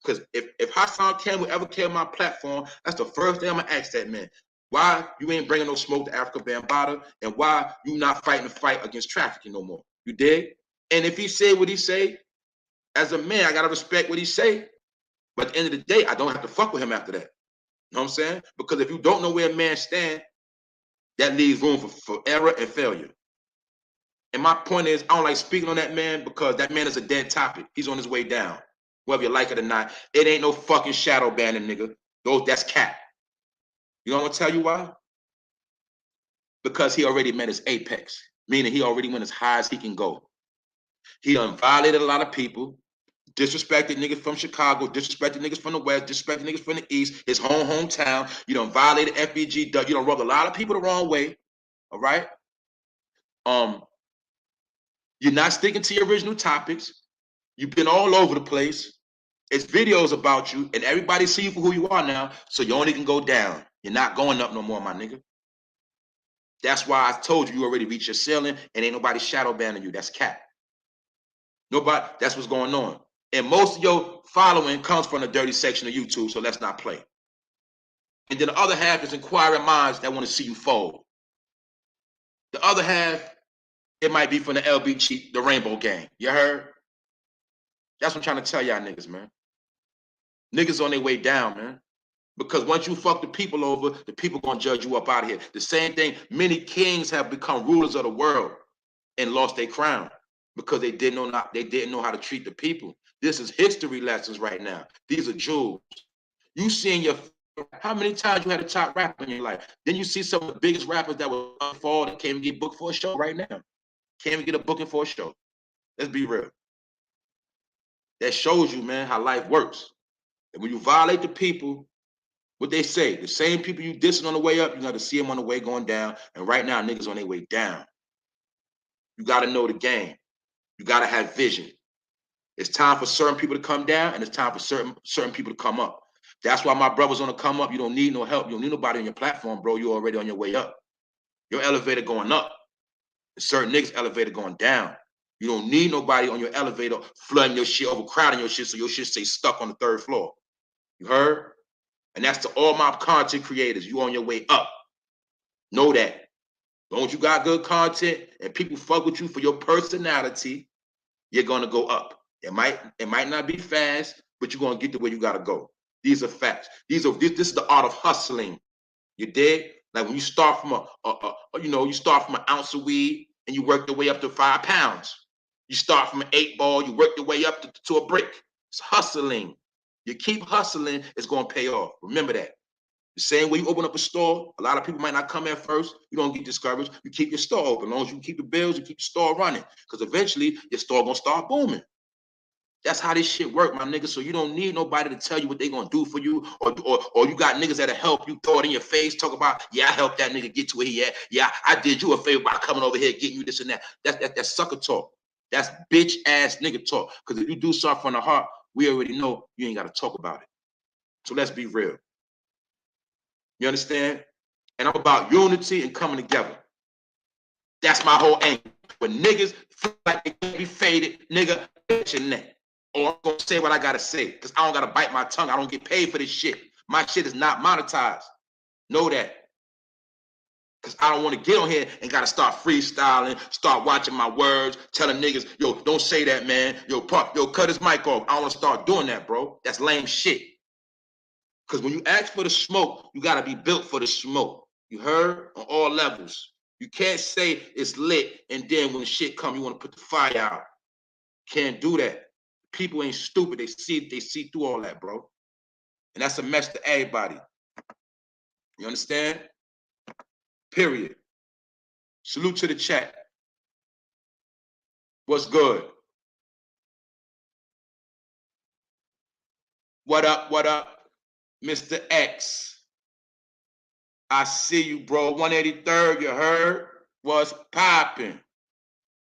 Because if Hassan Campbell ever came on my platform, that's the first thing I'm gonna ask that man. Why you ain't bringing no smoke to Africa Bambaataa, and why you not fighting the fight against trafficking no more? You dig? And if he say what he say, as a man, I gotta respect what he say. But at the end of the day, I don't have to fuck with him after that. You know what I'm saying? Because if you don't know where a man stand, that leaves room for error and failure. And my point is, I don't like speaking on that man because that man is a dead topic. He's on his way down. Whether you like it or not, it ain't no fucking shadow banning, nigga. That's cap. You know what I'm gonna tell you why? Because he already met his apex, meaning he already went as high as he can go. He done violated a lot of people, disrespected niggas from Chicago, disrespected niggas from the West, disrespected niggas from the East, his hometown. You done violated FBG, you done rubbed a lot of people the wrong way, all right? You're not sticking to your original topics. You've been all over the place. It's videos about you, and everybody see you for who you are now, so you only can go down. You're not going up no more, my nigga. That's why I told you already reached your ceiling, and ain't nobody shadow banning you. That's cap. Nobody, that's what's going on. And most of your following comes from the dirty section of YouTube, so let's not play. And then the other half is inquiring minds that want to see you fold. The other half, it might be from the LBG, the Rainbow Gang. You heard? That's what I'm trying to tell y'all niggas, man. Niggas on their way down, man. Because once you fuck the people over, the people gonna judge you up out of here. The same thing, many kings have become rulers of the world and lost their crown because they didn't know how to treat the people. This is history lessons right now. These are jewels. You seen how many times you had a top rapper in your life? Then you see some of the biggest rappers that were fall that can't even get booked for a show right now. Can't even get a booking for a show. Let's be real. That shows you, man, how life works. And when you violate the people, what they say, the same people you dissing on the way up, you got to see them on the way going down. And right now, niggas on their way down. You got to know the game. You got to have vision. It's time for certain people to come down, and it's time for certain people to come up. That's why my brother's on the come up. You don't need no help. You don't need nobody on your platform, bro. You're already on your way up. Your elevator going up. Certain niggas' elevator going down. You don't need nobody on your elevator flooding your shit, overcrowding your shit, so your shit stay stuck on the 3rd floor. You heard? And that's to all my content creators. You on your way up. Know that. As long as you got good content and people fuck with you for your personality, you're gonna go up. It might not be fast, but you're gonna get to where you gotta go. These are facts. This is the art of hustling. You dig? Like when you start from you start from an ounce of weed and you work your way up to 5 pounds. You start from an 8 ball, you work your way up to a brick. It's hustling. You keep hustling, it's gonna pay off. Remember that. The same way you open up a store, a lot of people might not come in first. You don't get discouraged. You keep your store open. As long as you keep the bills, you keep the store running. Because eventually your store gonna start booming. That's how this shit work, my nigga. So you don't need nobody to tell you what they gonna do for you, or you got niggas that'll help you, throw it in your face, talk about, yeah, I helped that nigga get to where he at. Yeah, I did you a favor by coming over here, getting you this and that. That's sucker talk. That's bitch ass nigga talk. Because if you do something from the heart, we already know you ain't gotta talk about it. So let's be real. You understand? And I'm about unity and coming together. That's my whole angle. When niggas feel like they can't be faded, nigga, bitch your neck. Or I'm gonna say what I gotta say, because I don't gotta bite my tongue. I don't get paid for this shit. My shit is not monetized. Know that. Because I don't want to get on here and gotta start freestyling, start watching my words, telling niggas, yo, don't say that, man. Yo, cut his mic off. I don't want to start doing that, bro. That's lame shit. Because when you ask for the smoke, you gotta be built for the smoke. You heard? On all levels. You can't say it's lit and then when the shit come, you want to put the fire out. Can't do that. People ain't stupid. They see through all that, bro. And that's a mess to everybody. You understand? Period. Salute to the chat. What's good? What up? What up? Mr. X. I see you, bro. 183rd, you heard? What's popping?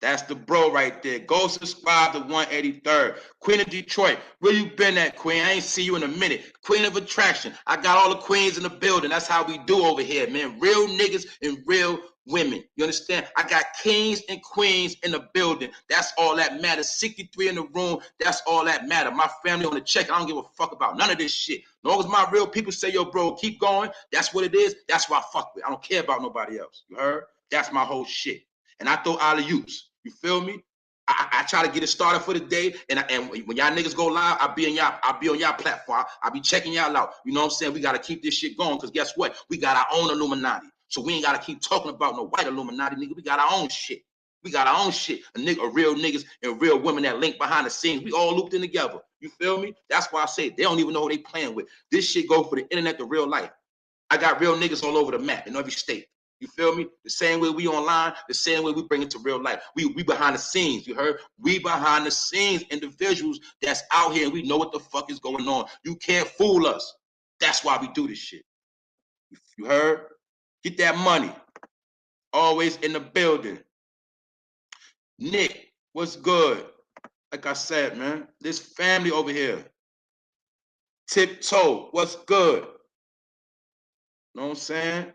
That's the bro right there. Go subscribe to 183rd. Queen of Detroit. Where you been at, Queen? I ain't see you in a minute. Queen of Attraction. I got all the queens in the building. That's how we do over here, man. Real niggas and real women. You understand? I got kings and queens in the building. That's all that matters. 63 in the room. That's all that matters. My family on the check. I don't give a fuck about none of this shit. As long as my real people say, yo, bro, keep going. That's what it is. That's what I fuck with. I don't care about nobody else. You heard? That's my whole shit. And I throw alley-oops. You feel me? I try to get it started for the day, and when y'all niggas go live, I'll be on y'all platform. I'll be checking y'all out. You know what I'm saying? We gotta keep this shit going, because guess what? We got our own Illuminati. So we ain't gotta keep talking about no white Illuminati, nigga. We got our own shit. We got our own shit. A real niggas and real women that link behind the scenes. We all looped in together. You feel me? That's why I say they don't even know who they playing with. This shit go for the internet to real life. I got real niggas all over the map in every state. You feel me? The same way we online, the same way we bring it to real life. We behind the scenes, you heard? We behind the scenes individuals that's out here and we know what the fuck is going on. You can't fool us. That's why we do this shit. You heard? Get that money. Always in the building. Nick, what's good? Like I said, man, this family over here. Tiptoe, what's good? Know what I'm saying?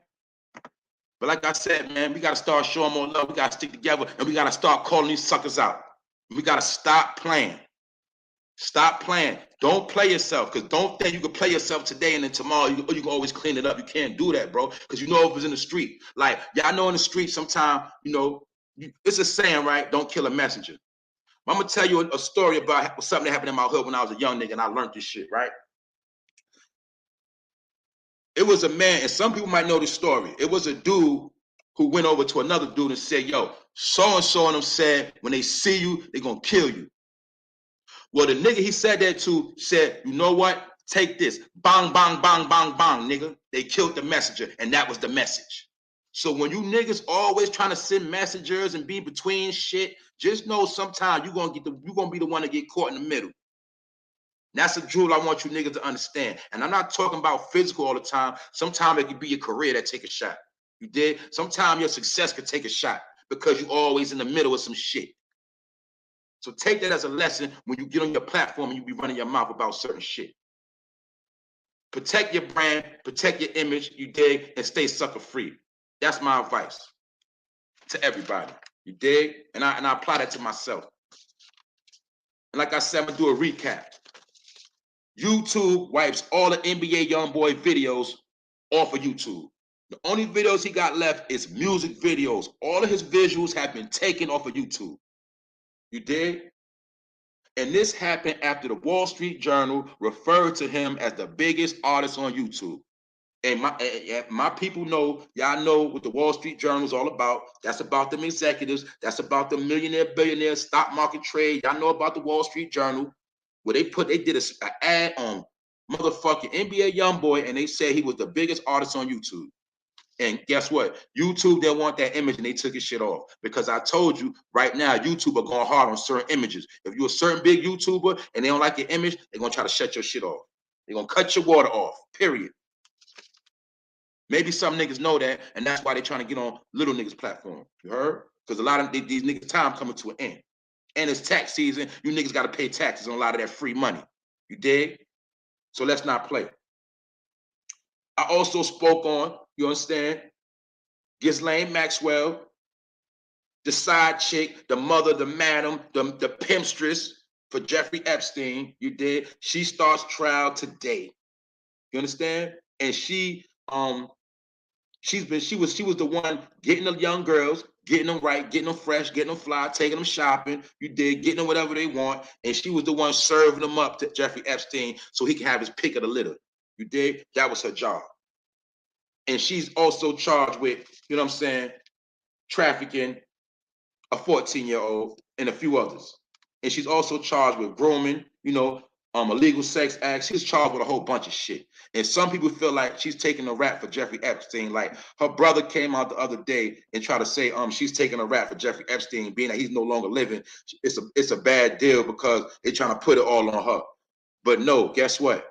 But like I said, man, we got to start showing more love. We got to stick together, and we got to start calling these suckers out. We got to stop playing. Stop playing. Don't play yourself, because don't think you can play yourself today and then tomorrow you can always clean it up. You can't do that, bro, because you know if it's in the street. Like, y'all know in the street sometimes, you know, it's a saying, right? Don't kill a messenger. I'm going to tell you a story about something that happened in my hood when I was a young nigga, and I learned this shit, right? It was a man, and some people might know this story. It was a dude who went over to another dude and said, yo, so-and-so and them said, when they see you, they're going to kill you. Well, the nigga he said that to said, you know what? Take this. Bang, bang, bang, bang, bang, nigga. They killed the messenger, and that was the message. So when you niggas always trying to send messengers and be between shit, just know sometimes you're gonna be the one to get caught in the middle. That's a jewel I want you niggas to understand. And I'm not talking about physical all the time. Sometimes it could be your career that take a shot. You did? Sometimes your success could take a shot because you're always in the middle of some shit. So take that as a lesson when you get on your platform and you be running your mouth about certain shit. Protect your brand, protect your image, you dig, and stay sucker free. That's my advice to everybody. You dig? And I apply that to myself. And like I said, I'm gonna do a recap. YouTube wipes all the NBA YoungBoy videos off of YouTube. The only videos he got left is music videos. All of his visuals have been taken off of YouTube. You dig? And this happened after the Wall Street Journal referred to him as the biggest artist on YouTube. And my people know, y'all know what the Wall Street Journal is all about. That's about them executives. That's about the millionaire, billionaire stock market trade. Y'all know about the Wall Street Journal, where they did an ad on motherfucking NBA YoungBoy, and they said he was the biggest artist on YouTube. And guess what? YouTube didn't want that image, and they took his shit off. Because I told you, right now, YouTube are going hard on certain images. If you're a certain big YouTuber and they don't like your image, they're going to try to shut your shit off. They're going to cut your water off, period. Maybe some niggas know that, and that's why they're trying to get on little niggas' platform. You heard? Because a lot of these niggas' time coming to an end. And it's tax season. You niggas got to pay taxes on a lot of that free money. You dig? So let's not play. I also spoke on, you understand, GHISLAINE Maxwell, the side chick, the mother, the madam, the pimpstress for Jeffrey Epstein. You did. She starts trial today. You understand? And she was the one getting the young girls, getting them right, getting them fresh, getting them fly, taking them shopping. You did, getting them whatever they want. And she was the one serving them up to Jeffrey Epstein so he can have his pick of the litter. You did? That was her job. And she's also charged with, you know what I'm saying, trafficking a 14-year-old and a few others. And she's also charged with grooming, you know, illegal sex acts. She's charged with a whole bunch of shit. And some people feel like she's taking a rap for Jeffrey Epstein. Like her brother came out the other day and tried to say she's taking a rap for Jeffrey Epstein, being that he's no longer living. It's a bad deal because they're trying to put it all on her. But no, guess what?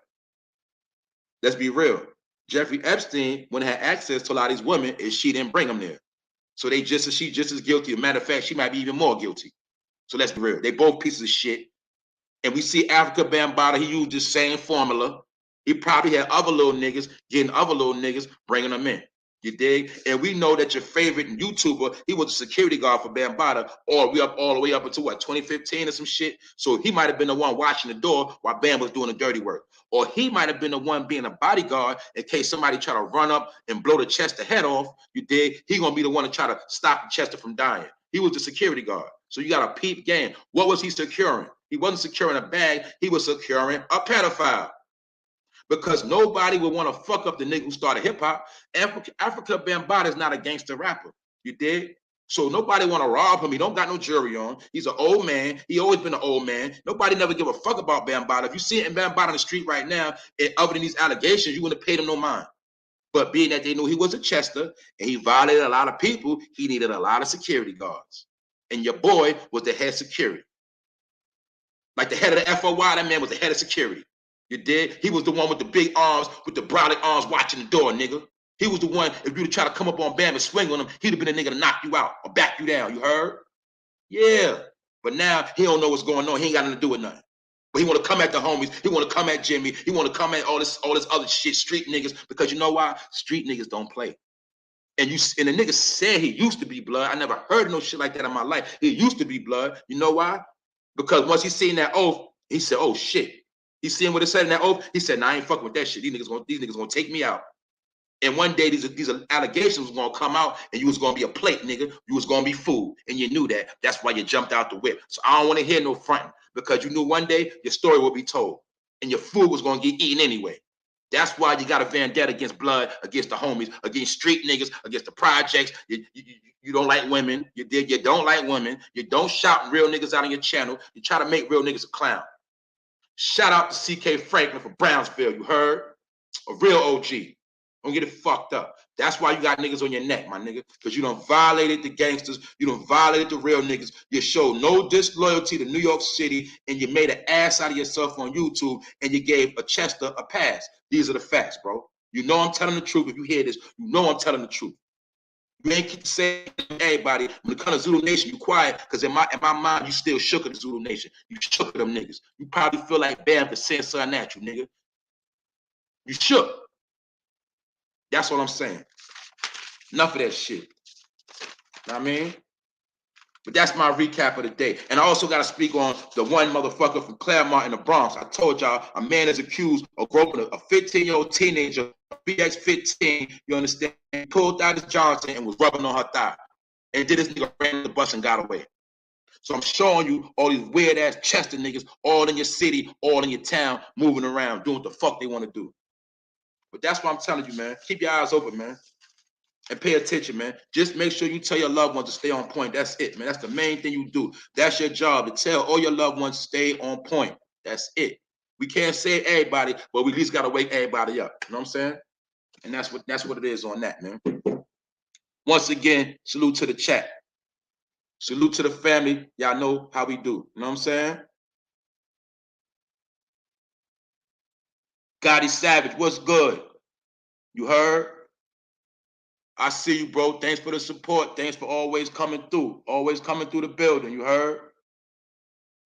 Let's be real. Jeffrey Epstein, when had access to a lot of these women, is she didn't bring them there. So she's just as guilty. As a matter of fact, she might be even more guilty. So let's be real. They both pieces of shit. And we see Africa Bambaataa, he used the same formula. He probably had other little niggas getting other little niggas, bringing them in. You dig? And we know that your favorite YouTuber, he was a security guard for Bambaataa, all the way up until what, 2015 or some shit. So he might have been the one watching the door while Bam was doing the dirty work. Or he might have been the one being a bodyguard in case somebody try to run up and blow the Chester head off. You dig? He gonna be the one to try to stop the Chester from dying. He was the security guard. So you got a peep game. What was he securing? He wasn't securing a bag. He was securing a pedophile. Because nobody would want to fuck up the nigga who started hip hop. Africa Bambaataa is not a gangster rapper. You dig? So nobody want to rob him. He don't got no jury on. He's an old man. He always been an old man. Nobody never give a fuck about Bambaataa. If you see it in Bambaataa on the street right now, other than these allegations, you wouldn't have paid him no mind. But being that they knew he was a Chester and he violated a lot of people, he needed a lot of security guards. And your boy was the head security. Like the head of the FOY, that man was the head of security. You did? He was the one with the big arms, with the brolic arms watching the door, nigga. He was the one, if you would try to come up on Bam and swing on him, he'd have been a nigga to knock you out or back you down. You heard? Yeah. But now he don't know what's going on. He ain't got nothing to do with nothing. But he want to come at the homies. He want to come at Jimmy. He want to come at all this other shit, street niggas. Because you know why? Street niggas don't play. And the nigga said he used to be blood. I never heard of no shit like that in my life. He used to be blood. You know why? Because once he seen that oath, he said, "Oh shit." He seen what it said in that oath. He said, "Nah, I ain't fucking with that shit. These niggas gonna take me out." And one day these allegations was gonna come out, and you was gonna be a plate, nigga. You was gonna be food, and you knew that. That's why you jumped out the whip. So I don't want to hear no fronting, because you knew one day your story would be told, and your food was gonna get eaten anyway. That's why you got a vendetta against blood, against the homies, against street niggas, against the projects. You don't like women. You don't like women. You don't shout real niggas out on your channel. You try to make real niggas a clown. Shout out to CK Franklin from Brownsville. You heard? A real OG. Don't get it fucked up. That's why you got niggas on your neck, my nigga. Because you done violated the gangsters. You done violated the real niggas. You showed no disloyalty to New York City, and you made an ass out of yourself on YouTube, and you gave a Chester a pass. These are the facts, bro. You know I'm telling the truth. If you hear this, you know I'm telling the truth. You ain't keep saying to everybody, when it comes to Zulu Nation, you quiet, because in my mind, you still shook at the Zulu Nation. You shook at them niggas. You probably feel like Bam could send something at you, nigga. You shook. That's what I'm saying. Enough of that shit. Know what I mean? But that's my recap of the day. And I also got to speak on the one motherfucker from Claremont in the Bronx. I told y'all a man is accused of groping a 15-year-old teenager, BX15, you understand? He pulled out his Johnson and was rubbing on her thigh. And did this nigga ran the bus and got away. So I'm showing you all these weird-ass Chester niggas all in your city, all in your town, moving around, doing what the fuck they want to do. But that's what I'm telling you, man. Keep your eyes open, man. And pay attention, man. Just make sure you tell your loved ones to stay on point. That's it, man. That's the main thing you do. That's your job, to tell all your loved ones stay on point. That's it. We can't save everybody, but we at least got to wake everybody up. You know what I'm saying? And that's what it is on that, man. Once again, salute to the chat. Salute to the family. Y'all know how we do. You know what I'm saying? Gotti Savage, what's good? You heard? I see you, bro. Thanks for the support. Thanks for always coming through. Always coming through the building. You heard?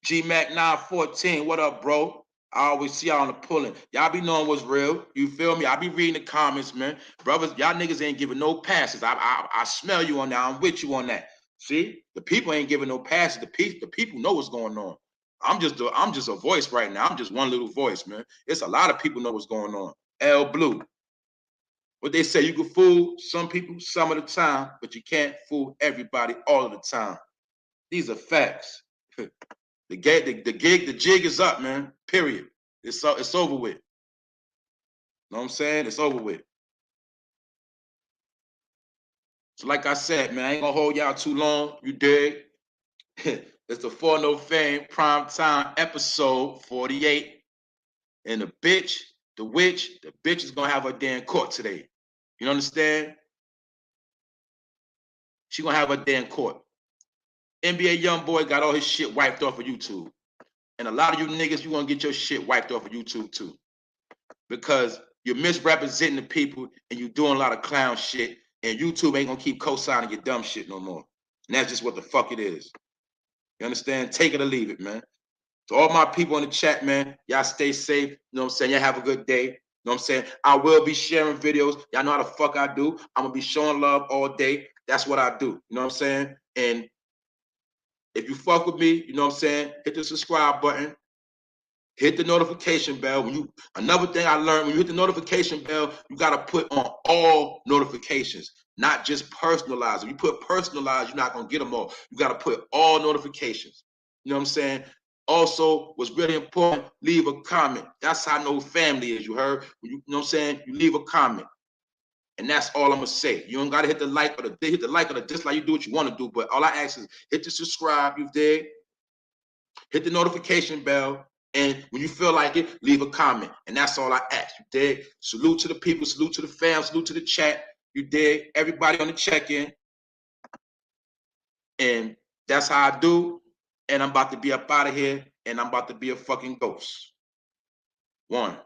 GMAC 914, what up, bro? I always see y'all on the pulling. Y'all be knowing what's real. You feel me? I be reading the comments, man. Brothers, y'all niggas ain't giving no passes. I smell you on that. I'm with you on that. See? The people ain't giving no passes. The people know what's going on. I'm just a voice right now. I'm just one little voice, man. It's a lot of people know what's going on. L Blue. What they say, you can fool some people some of the time, but you can't fool everybody all of the time. These are facts. The jig is up, man. Period. It's over with. You know what I'm saying? It's over with. So like I said, man, I ain't gonna hold y'all too long. You dig? It's the 4NOFAME prime time episode 48. And the bitch is gonna have her day in court today. You understand? She gonna have her day in court. NBA YoungBoy got all his shit wiped off of YouTube. And a lot of you niggas, you gonna get your shit wiped off of YouTube too. Because you're misrepresenting the people and you're doing a lot of clown shit, and YouTube ain't gonna keep co-signing your dumb shit no more. And that's just what the fuck it is. You understand? Take it or leave it, man. To all my people in the chat, man, y'all stay safe. You know what I'm saying? Y'all have a good day. You know what I'm saying? I will be sharing videos. Y'all know how the fuck I do. I'm gonna be showing love all day. That's what I do. You know what I'm saying? And if you fuck with me, you know what I'm saying? Hit the subscribe button. Hit the notification bell. Another thing I learned, when you hit the notification bell, you got to put on all notifications, not just personalized. If you put personalized, you're not going to get them all. You got to put all notifications. You know what I'm saying? Also, what's really important, leave a comment. That's how I know who family is. You heard? You know what I'm saying? You leave a comment. And that's all I'm going to say. You don't got to hit the like or the dislike. You do what you want to do. But all I ask is hit the subscribe, you dig? Hit the notification bell. And when you feel like it, leave a comment. And that's all I ask. You dig? Salute to the people, salute to the fam, salute to the chat. You dig? Everybody on the check-in. And that's how I do. And I'm about to be up out of here. And I'm about to be a fucking ghost. One.